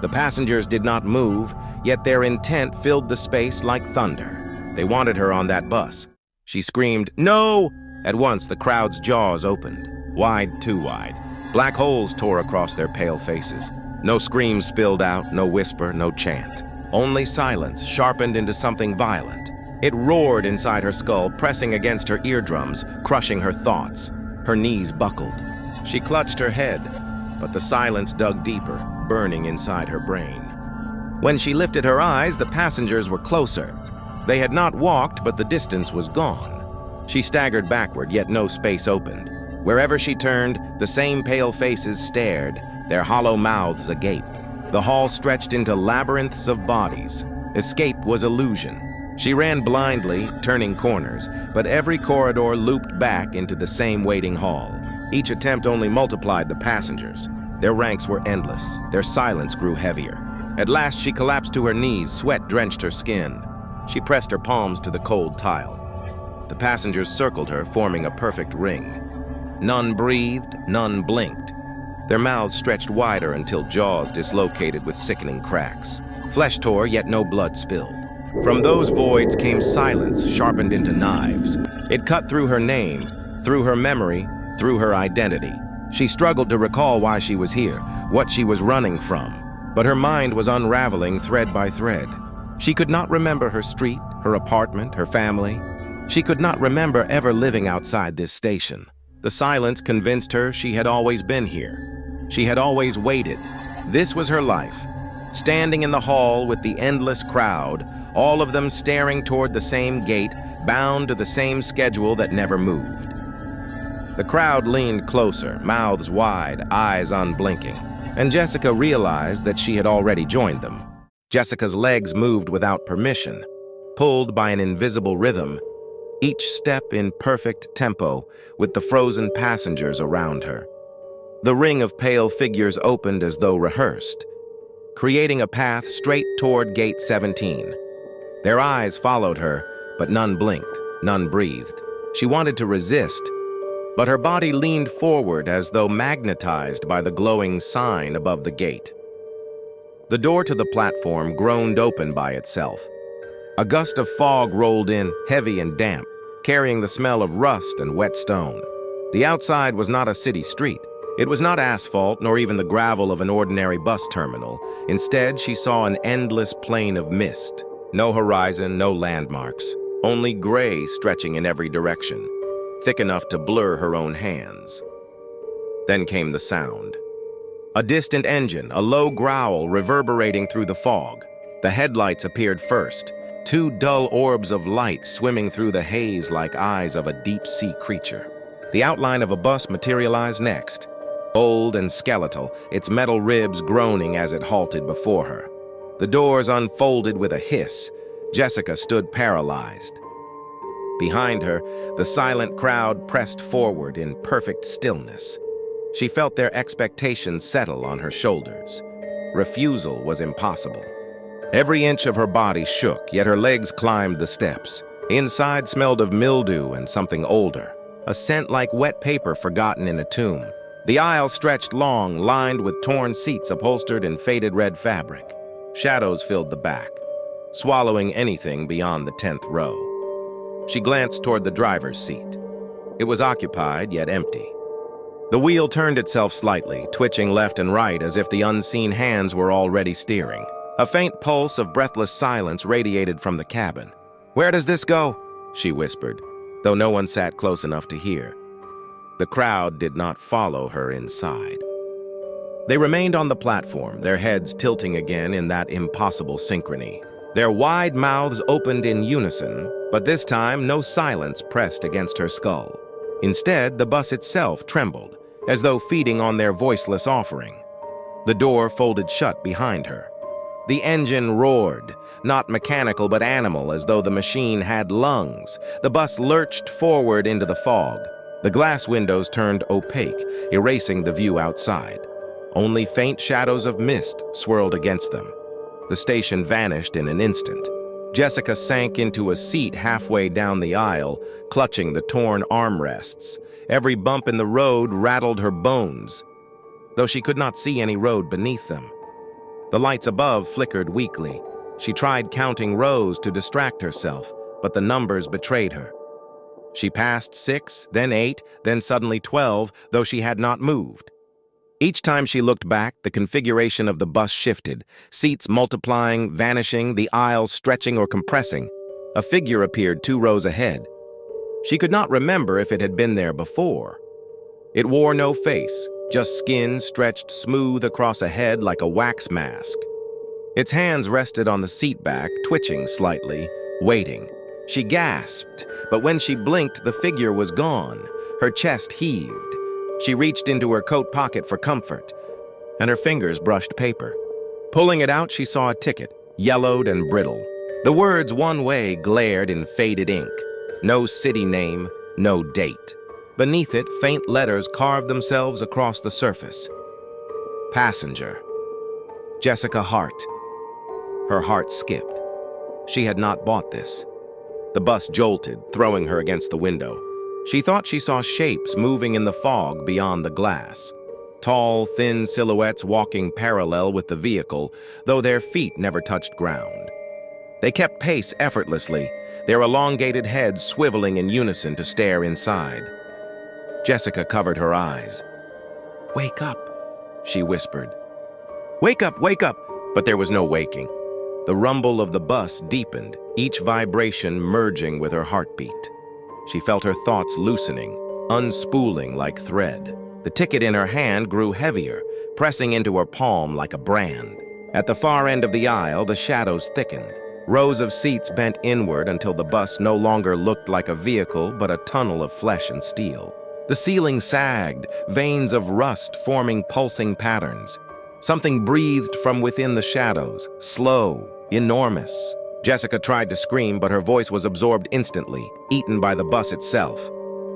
S1: The passengers did not move, yet their intent filled the space like thunder. They wanted her on that bus. She screamed, "No!" At once, the crowd's jaws opened, wide, too wide. Black holes tore across their pale faces. No screams spilled out, no whisper, no chant. Only silence, sharpened into something violent. It roared inside her skull, pressing against her eardrums, crushing her thoughts. Her knees buckled. She clutched her head, but the silence dug deeper, burning inside her brain. When she lifted her eyes, the passengers were closer. They had not walked, but the distance was gone. She staggered backward, yet no space opened. Wherever she turned, the same pale faces stared, their hollow mouths agape. The hall stretched into labyrinths of bodies. Escape was illusion. She ran blindly, turning corners, but every corridor looped back into the same waiting hall. Each attempt only multiplied the passengers. Their ranks were endless. Their silence grew heavier. At last, she collapsed to her knees, sweat drenched her skin. She pressed her palms to the cold tile. The passengers circled her, forming a perfect ring. None breathed, none blinked. Their mouths stretched wider until jaws dislocated with sickening cracks. Flesh tore, yet no blood spilled. From those voids came silence sharpened into knives. It cut through her name, through her memory, through her identity. She struggled to recall why she was here, what she was running from. But her mind was unraveling thread by thread. She could not remember her street, her apartment, her family. She could not remember ever living outside this station. The silence convinced her she had always been here. She had always waited. This was her life. Standing in the hall with the endless crowd, all of them staring toward the same gate, bound to the same schedule that never moved. The crowd leaned closer, mouths wide, eyes unblinking, and Jessica realized that she had already joined them. Jessica's legs moved without permission, pulled by an invisible rhythm, each step in perfect tempo with the frozen passengers around her. The ring of pale figures opened as though rehearsed, creating a path straight toward Gate 17. Their eyes followed her, but none blinked, none breathed. She wanted to resist, but her body leaned forward as though magnetized by the glowing sign above the gate. The door to the platform groaned open by itself. A gust of fog rolled in, heavy and damp, carrying the smell of rust and wet stone. The outside was not a city street. It was not asphalt, nor even the gravel of an ordinary bus terminal. Instead, she saw an endless plain of mist. No horizon, no landmarks. Only gray stretching in every direction, thick enough to blur her own hands. Then came the sound. A distant engine, a low growl reverberating through the fog. The headlights appeared first, two dull orbs of light swimming through the haze like eyes of a deep-sea creature. The outline of a bus materialized next, old and skeletal, its metal ribs groaning as it halted before her. The doors unfolded with a hiss. Jessica stood paralyzed. Behind her, the silent crowd pressed forward in perfect stillness. She felt their expectations settle on her shoulders. Refusal was impossible. Every inch of her body shook, yet her legs climbed the steps. Inside smelled of mildew and something older, a scent like wet paper forgotten in a tomb. The aisle stretched long, lined with torn seats upholstered in faded red fabric. Shadows filled the back, swallowing anything beyond the 10th row. She glanced toward the driver's seat. It was occupied, yet empty. The wheel turned itself slightly, twitching left and right as if the unseen hands were already steering. A faint pulse of breathless silence radiated from the cabin. "Where does this go?" she whispered, though no one sat close enough to hear. The crowd did not follow her inside. They remained on the platform, their heads tilting again in that impossible synchrony. Their wide mouths opened in unison, but this time no silence pressed against her skull. Instead, the bus itself trembled, as though feeding on their voiceless offering. The door folded shut behind her. The engine roared, not mechanical but animal, as though the machine had lungs. The bus lurched forward into the fog. The glass windows turned opaque, erasing the view outside. Only faint shadows of mist swirled against them. The station vanished in an instant. Jessica sank into a seat halfway down the aisle, clutching the torn armrests. Every bump in the road rattled her bones, though she could not see any road beneath them. The lights above flickered weakly. She tried counting rows to distract herself, but the numbers betrayed her. She passed 6, then 8, then suddenly 12, though she had not moved. Each time she looked back, the configuration of the bus shifted, seats multiplying, vanishing, the aisles stretching or compressing. A figure appeared 2 rows ahead. She could not remember if it had been there before. It wore no face, just skin stretched smooth across a head like a wax mask. Its hands rested on the seat back, twitching slightly, waiting. She gasped, but when she blinked, the figure was gone. Her chest heaved. She reached into her coat pocket for comfort, and her fingers brushed paper. Pulling it out, she saw a ticket, yellowed and brittle. The words "one way" glared in faded ink. No city name, no date. Beneath it, faint letters carved themselves across the surface. Passenger. Jessica Hart. Her heart skipped. She had not bought this. The bus jolted, throwing her against the window. She thought she saw shapes moving in the fog beyond the glass. Tall, thin silhouettes walking parallel with the vehicle, though their feet never touched ground. They kept pace effortlessly, their elongated heads swiveling in unison to stare inside. Jessica covered her eyes. "Wake up," she whispered. "Wake up, wake up!" But there was no waking. The rumble of the bus deepened, each vibration merging with her heartbeat. She felt her thoughts loosening, unspooling like thread. The ticket in her hand grew heavier, pressing into her palm like a brand. At the far end of the aisle, the shadows thickened. Rows of seats bent inward until the bus no longer looked like a vehicle but a tunnel of flesh and steel. The ceiling sagged, veins of rust forming pulsing patterns. Something breathed from within the shadows, slow, enormous. Jessica tried to scream, but her voice was absorbed instantly, eaten by the bus itself.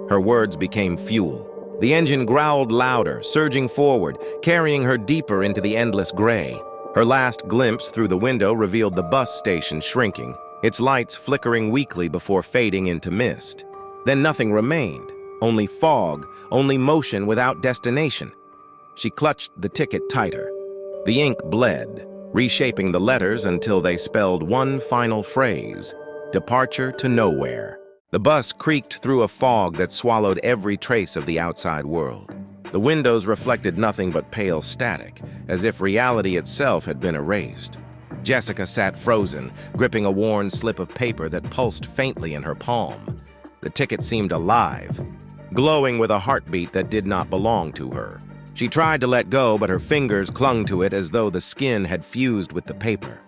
S1: Her words became fuel. The engine growled louder, surging forward, carrying her deeper into the endless gray. Her last glimpse through the window revealed the bus station shrinking, its lights flickering weakly before fading into mist. Then nothing remained, only fog, only motion without destination. She clutched the ticket tighter. The ink bled, reshaping the letters until they spelled one final phrase: departure to nowhere. The bus creaked through a fog that swallowed every trace of the outside world. The windows reflected nothing but pale static, as if reality itself had been erased. Jessica sat frozen, gripping a worn slip of paper that pulsed faintly in her palm. The ticket seemed alive, glowing with a heartbeat that did not belong to her. She tried to let go, but her fingers clung to it as though the skin had fused with the paper.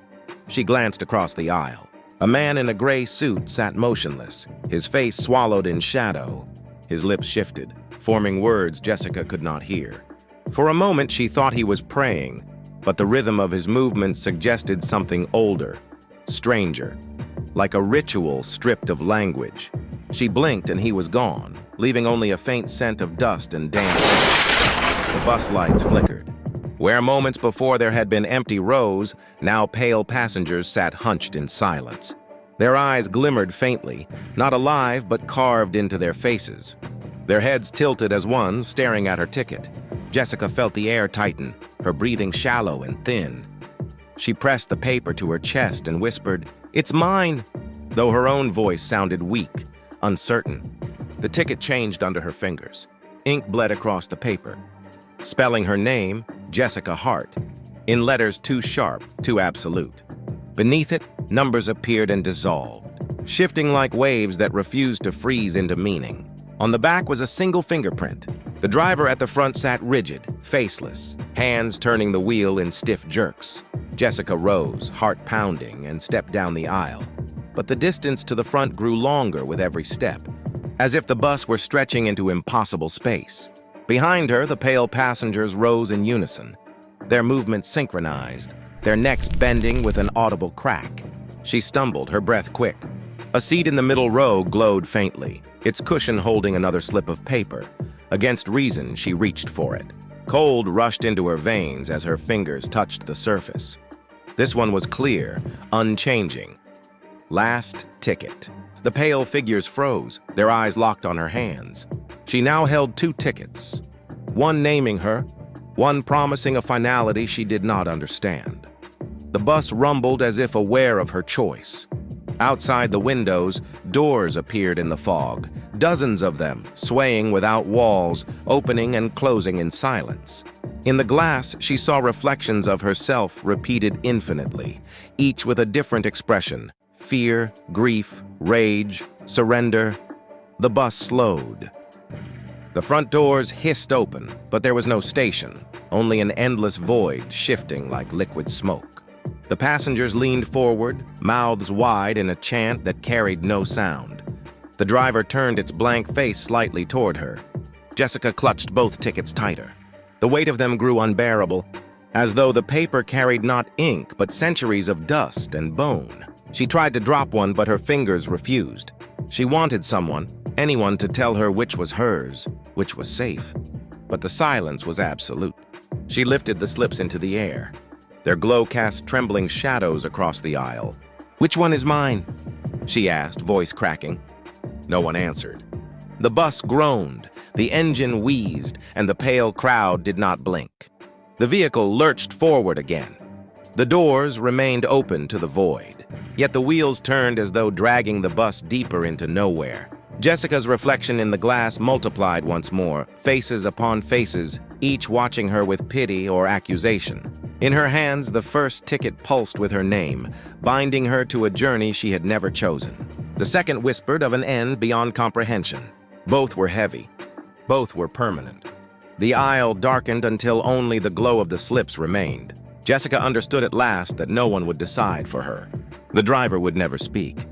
S1: She glanced across the aisle. A man in a gray suit sat motionless, his face swallowed in shadow. His lips shifted, forming words Jessica could not hear. For a moment, she thought he was praying, but the rhythm of his movements suggested something older, stranger, like a ritual stripped of language. She blinked and he was gone, leaving only a faint scent of dust and damp. The bus lights flickered. Where moments before there had been empty rows, now pale passengers sat hunched in silence. Their eyes glimmered faintly, not alive but carved into their faces. Their heads tilted as one, staring at her ticket. Jessica felt the air tighten, her breathing shallow and thin. She pressed the paper to her chest and whispered, "It's mine," though her own voice sounded weak, uncertain. The ticket changed under her fingers. Ink bled across the paper, spelling her name, Jessica Hart, in letters too sharp, too absolute. Beneath it, numbers appeared and dissolved, shifting like waves that refused to freeze into meaning. On the back was a single fingerprint. The driver at the front sat rigid, faceless, hands turning the wheel in stiff jerks. Jessica rose, heart pounding, and stepped down the aisle. But the distance to the front grew longer with every step, as if the bus were stretching into impossible space. Behind her, the pale passengers rose in unison, their movements synchronized, their necks bending with an audible crack. She stumbled, her breath quick. A seat in the middle row glowed faintly, its cushion holding another slip of paper. Against reason, she reached for it. Cold rushed into her veins as her fingers touched the surface. This one was clear, unchanging. Last ticket. The pale figures froze, their eyes locked on her hands. She now held two tickets, one naming her, one promising a finality she did not understand. The bus rumbled as if aware of her choice. Outside the windows, doors appeared in the fog, dozens of them, swaying without walls, opening and closing in silence. In the glass, she saw reflections of herself repeated infinitely, each with a different expression: fear, grief, rage, surrender. The bus slowed. The front doors hissed open, but there was no station, only an endless void shifting like liquid smoke. The passengers leaned forward, mouths wide in a chant that carried no sound. The driver turned its blank face slightly toward her. Jessica clutched both tickets tighter. The weight of them grew unbearable, as though the paper carried not ink but centuries of dust and bone. She tried to drop one, but her fingers refused. She wanted someone, anyone, to tell her which was hers, which was safe. But the silence was absolute. She lifted the slips into the air. Their glow cast trembling shadows across the aisle. "Which one is mine?" she asked, voice cracking. No one answered. The bus groaned, the engine wheezed, and the pale crowd did not blink. The vehicle lurched forward again. The doors remained open to the void, yet the wheels turned as though dragging the bus deeper into nowhere. Jessica's reflection in the glass multiplied once more, faces upon faces, each watching her with pity or accusation. In her hands, the first ticket pulsed with her name, binding her to a journey she had never chosen. The second whispered of an end beyond comprehension. Both were heavy. Both were permanent. The aisle darkened until only the glow of the slips remained. Jessica understood at last that no one would decide for her. The driver would never speak.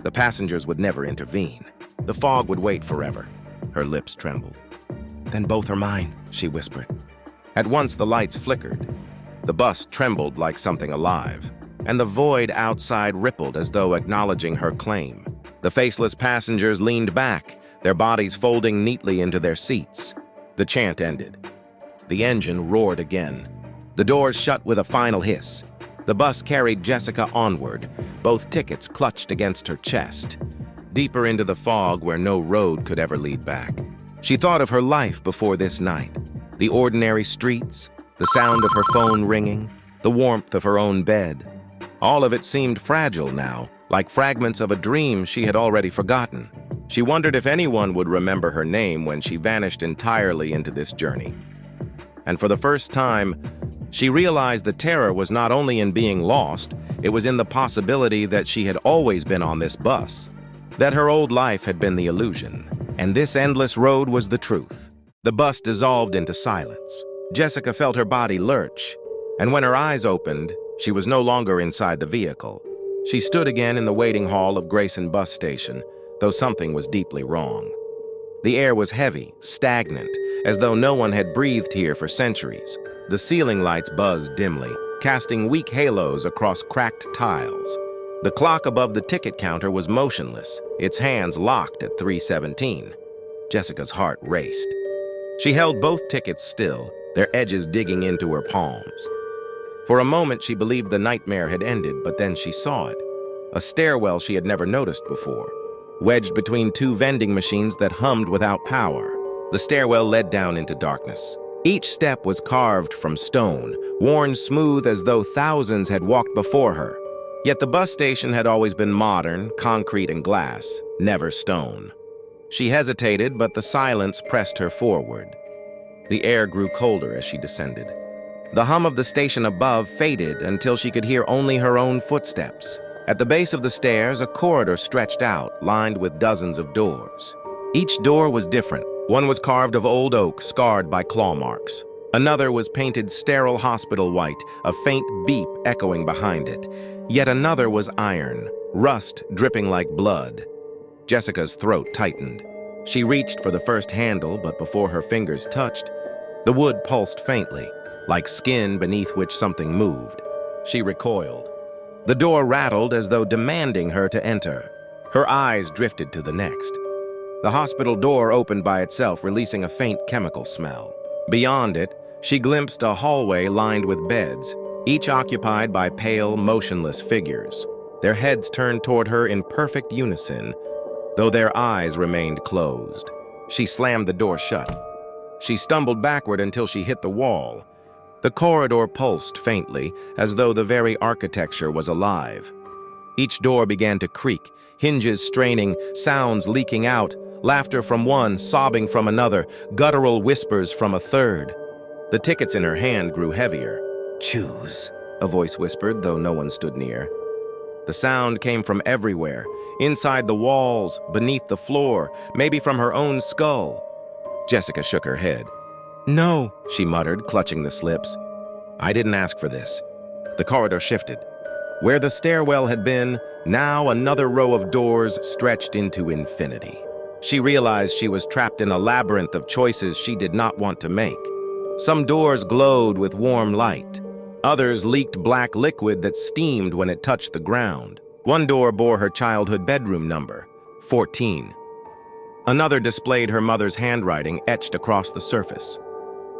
S1: The passengers would never intervene. The fog would wait forever. Her lips trembled. "Then both are mine," she whispered. At once the lights flickered. The bus trembled like something alive, and the void outside rippled as though acknowledging her claim. The faceless passengers leaned back, their bodies folding neatly into their seats. The chant ended. The engine roared again. The doors shut with a final hiss. The bus carried Jessica onward, both tickets clutched against her chest, deeper into the fog where no road could ever lead back. She thought of her life before this night, the ordinary streets, the sound of her phone ringing, the warmth of her own bed. All of it seemed fragile now, like fragments of a dream she had already forgotten. She wondered if anyone would remember her name when she vanished entirely into this journey. And for the first time, she realized the terror was not only in being lost, it was in the possibility that she had always been on this bus, that her old life had been the illusion, and this endless road was the truth. The bus dissolved into silence. Jessica felt her body lurch, and when her eyes opened, she was no longer inside the vehicle. She stood again in the waiting hall of Grayson Bus Station, though something was deeply wrong. The air was heavy, stagnant, as though no one had breathed here for centuries. The ceiling lights buzzed dimly, casting weak halos across cracked tiles. The clock above the ticket counter was motionless, its hands locked at 3:17. Jessica's heart raced. She held both tickets still, their edges digging into her palms. For a moment, she believed the nightmare had ended, but then she saw it. A stairwell she had never noticed before, wedged between two vending machines that hummed without power. The stairwell led down into darkness. Each step was carved from stone, worn smooth as though thousands had walked before her. Yet the bus station had always been modern, concrete and glass, never stone. She hesitated, but the silence pressed her forward. The air grew colder as she descended. The hum of the station above faded until she could hear only her own footsteps. At the base of the stairs, a corridor stretched out, lined with dozens of doors. Each door was different. One was carved of old oak, scarred by claw marks. Another was painted sterile hospital white, a faint beep echoing behind it. Yet another was iron, rust dripping like blood. Jessica's throat tightened. She reached for the first handle, but before her fingers touched, the wood pulsed faintly, like skin beneath which something moved. She recoiled. The door rattled as though demanding her to enter. Her eyes drifted to the next. The hospital door opened by itself, releasing a faint chemical smell. Beyond it, she glimpsed a hallway lined with beds, each occupied by pale, motionless figures. Their heads turned toward her in perfect unison, though their eyes remained closed. She slammed the door shut. She stumbled backward until she hit the wall. The corridor pulsed faintly, as though the very architecture was alive. Each door began to creak, hinges straining, sounds leaking out, laughter from one, sobbing from another, guttural whispers from a third. The tickets in her hand grew heavier. "Choose," a voice whispered, though no one stood near. The sound came from everywhere, inside the walls, beneath the floor, maybe from her own skull. Jessica shook her head. "No," she muttered, clutching the slips. "I didn't ask for this." The corridor shifted. Where the stairwell had been, now another row of doors stretched into infinity. She realized she was trapped in a labyrinth of choices she did not want to make. Some doors glowed with warm light. Others leaked black liquid that steamed when it touched the ground. One door bore her childhood bedroom number, 14. Another displayed her mother's handwriting etched across the surface.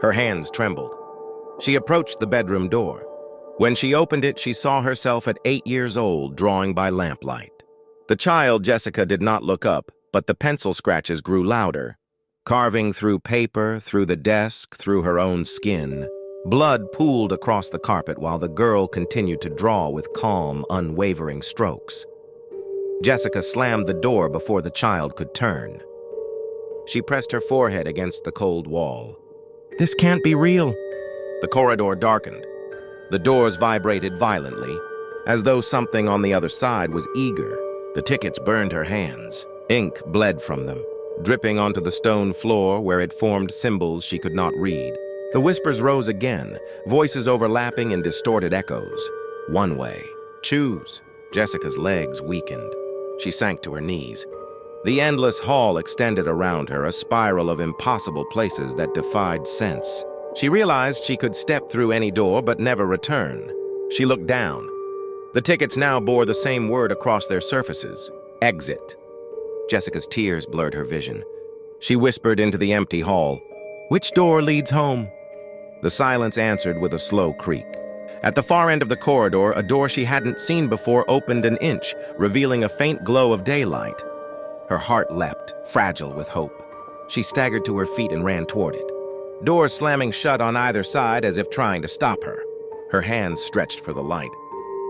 S1: Her hands trembled. She approached the bedroom door. When she opened it, she saw herself at 8 years old, drawing by lamplight. The child, Jessica, did not look up, but the pencil scratches grew louder, carving through paper, through the desk, through her own skin. Blood pooled across the carpet while the girl continued to draw with calm, unwavering strokes. Jessica slammed the door before the child could turn. She pressed her forehead against the cold wall. "This can't be real." The corridor darkened. The doors vibrated violently, as though something on the other side was eager. The tickets burned her hands. Ink bled from them, dripping onto the stone floor where it formed symbols she could not read. The whispers rose again, voices overlapping in distorted echoes. One way. Choose. Jessica's legs weakened. She sank to her knees. The endless hall extended around her, a spiral of impossible places that defied sense. She realized she could step through any door but never return. She looked down. The tickets now bore the same word across their surfaces: exit. Jessica's tears blurred her vision. She whispered into the empty hall, "Which door leads home?" The silence answered with a slow creak. At the far end of the corridor, a door she hadn't seen before opened an inch, revealing a faint glow of daylight. Her heart leapt, fragile with hope. She staggered to her feet and ran toward it. Doors slamming shut on either side as if trying to stop her. Her hands stretched for the light.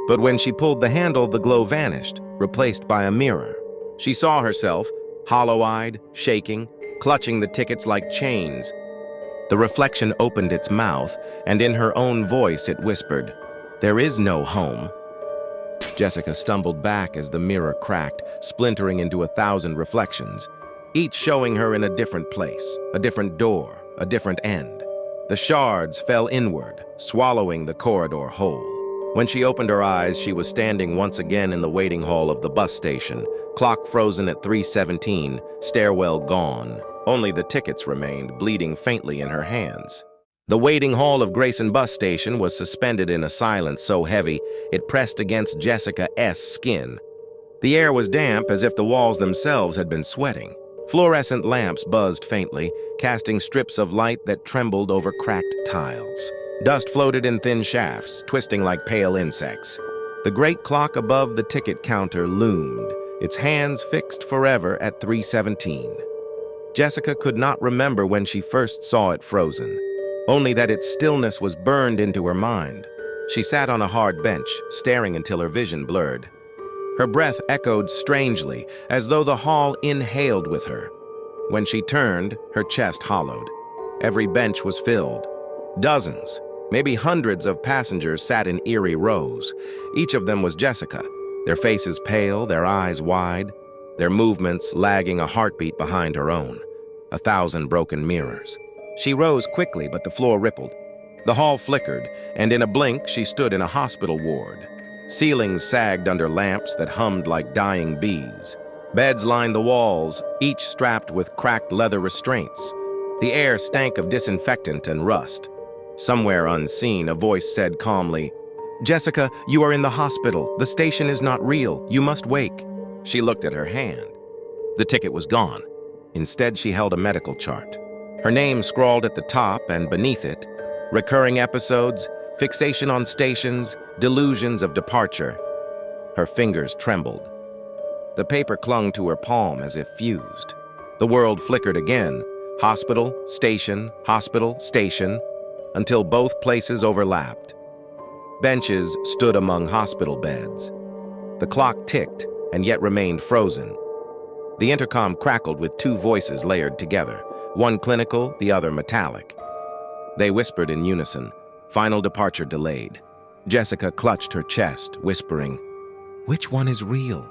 S1: But when she pulled the handle, the glow vanished, replaced by a mirror. She saw herself, hollow-eyed, shaking, clutching the tickets like chains. The reflection opened its mouth, and in her own voice it whispered, "There is no home." Jessica stumbled back as the mirror cracked, splintering into 1,000 reflections, each showing her in a different place, a different door, a different end. The shards fell inward, swallowing the corridor whole. When she opened her eyes, she was standing once again in the waiting hall of the bus station, clock frozen at 3:17, stairwell gone. Only the tickets remained, bleeding faintly in her hands. The waiting hall of Grayson Bus Station was suspended in a silence so heavy it pressed against Jessica's skin. The air was damp, as if the walls themselves had been sweating. Fluorescent lamps buzzed faintly, casting strips of light that trembled over cracked tiles. Dust floated in thin shafts, twisting like pale insects. The great clock above the ticket counter loomed, its hands fixed forever at 3:17. Jessica could not remember when she first saw it frozen, only that its stillness was burned into her mind. She sat on a hard bench, staring until her vision blurred. Her breath echoed strangely, as though the hall inhaled with her. When she turned, her chest hollowed. Every bench was filled. Dozens, maybe hundreds of passengers sat in eerie rows. Each of them was Jessica, their faces pale, their eyes wide, their movements lagging a heartbeat behind her own. 1,000 broken mirrors. She rose quickly, but the floor rippled. The hall flickered, and in a blink she stood in a hospital ward. Ceilings sagged under lamps that hummed like dying bees. Beds lined the walls, each strapped with cracked leather restraints. The air stank of disinfectant and rust. Somewhere unseen, a voice said calmly, "Jessica, you are in the hospital. The station is not real. You must wake." She looked at her hand. The ticket was gone. Instead, she held a medical chart. Her name scrawled at the top, and beneath it, recurring episodes, fixation on stations, delusions of departure. Her fingers trembled. The paper clung to her palm as if fused. The world flickered again, hospital, station, until both places overlapped. Benches stood among hospital beds. The clock ticked and yet remained frozen. The intercom crackled with 2 voices layered together, one clinical, the other metallic. They whispered in unison, final departure delayed. Jessica clutched her chest, whispering, "Which one is real?"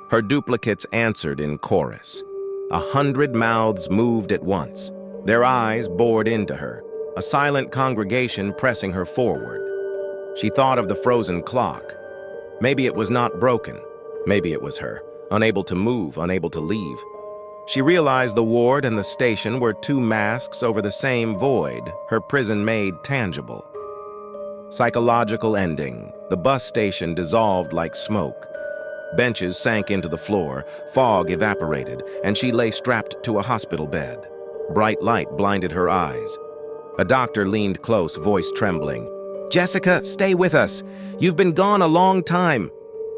S1: Her duplicates answered in chorus. 100 mouths moved at once. Their eyes bored into her, a silent congregation pressing her forward. She thought of the frozen clock, Maybe it was not broken. Maybe it was her, unable to move, unable to leave. She realized the ward and the station were two masks over the same void, her prison made tangible. Psychological ending. The bus station dissolved like smoke. Benches sank into the floor, fog evaporated, and she lay strapped to a hospital bed. Bright light blinded her eyes. A doctor leaned close, voice trembling. "Jessica, stay with us. You've been gone a long time."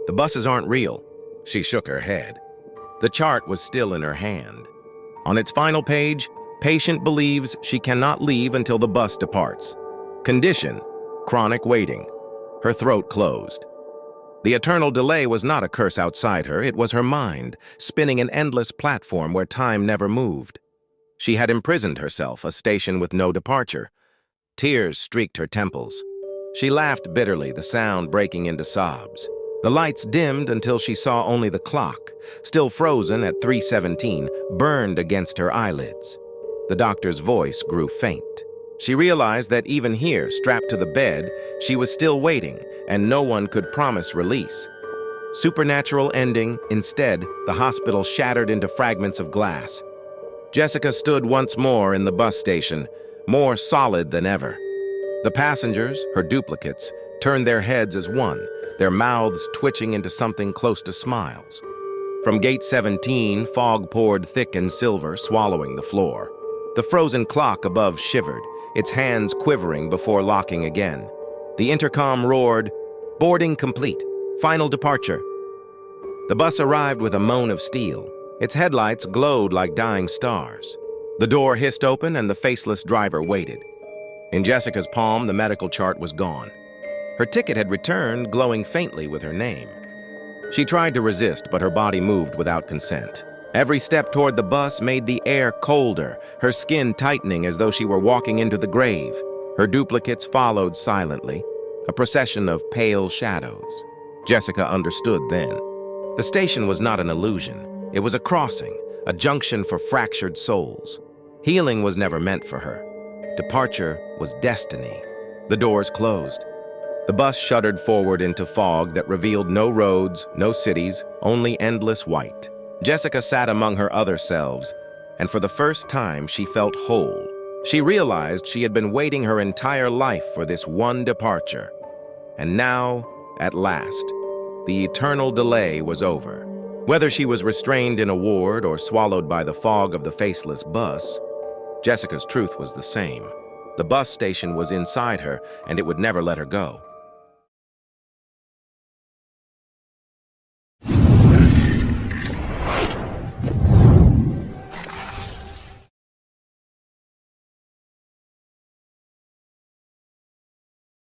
S1: "The buses aren't real." She shook her head. The chart was still in her hand. On its final page, patient believes she cannot leave until the bus departs. Condition: chronic waiting. Her throat closed. The eternal delay was not a curse outside her, it was her mind, spinning an endless platform where time never moved. She had imprisoned herself, a station with no departure. Tears streaked her temples. She laughed bitterly, the sound breaking into sobs. The lights dimmed until she saw only the clock, still frozen at 3:17, burned against her eyelids. The doctor's voice grew faint. She realized that even here, strapped to the bed, she was still waiting, and no one could promise release. Supernatural ending, instead, the hospital shattered into fragments of glass. Jessica stood once more in the bus station, more solid than ever. The passengers, her duplicates, turned their heads as one, their mouths twitching into something close to smiles. From gate 17, fog poured thick and silver, swallowing the floor. The frozen clock above shivered, its hands quivering before locking again. The intercom roared, "Boarding complete. Final departure." The bus arrived with a moan of steel. Its headlights glowed like dying stars. The door hissed open and the faceless driver waited. In Jessica's palm, the medical chart was gone. Her ticket had returned, glowing faintly with her name. She tried to resist, but her body moved without consent. Every step toward the bus made the air colder, her skin tightening as though she were walking into the grave. Her duplicates followed silently, a procession of pale shadows. Jessica understood then. The station was not an illusion. It was a crossing, a junction for fractured souls. Healing was never meant for her. Departure was destiny. The doors closed. The bus shuddered forward into fog that revealed no roads, no cities, only endless white. Jessica sat among her other selves, and for the first time she felt whole. She realized she had been waiting her entire life for this one departure. And now, at last, the eternal delay was over. Whether she was restrained in a ward or swallowed by the fog of the faceless bus, Jessica's truth was the same. The bus station was inside her, and it would never let her go.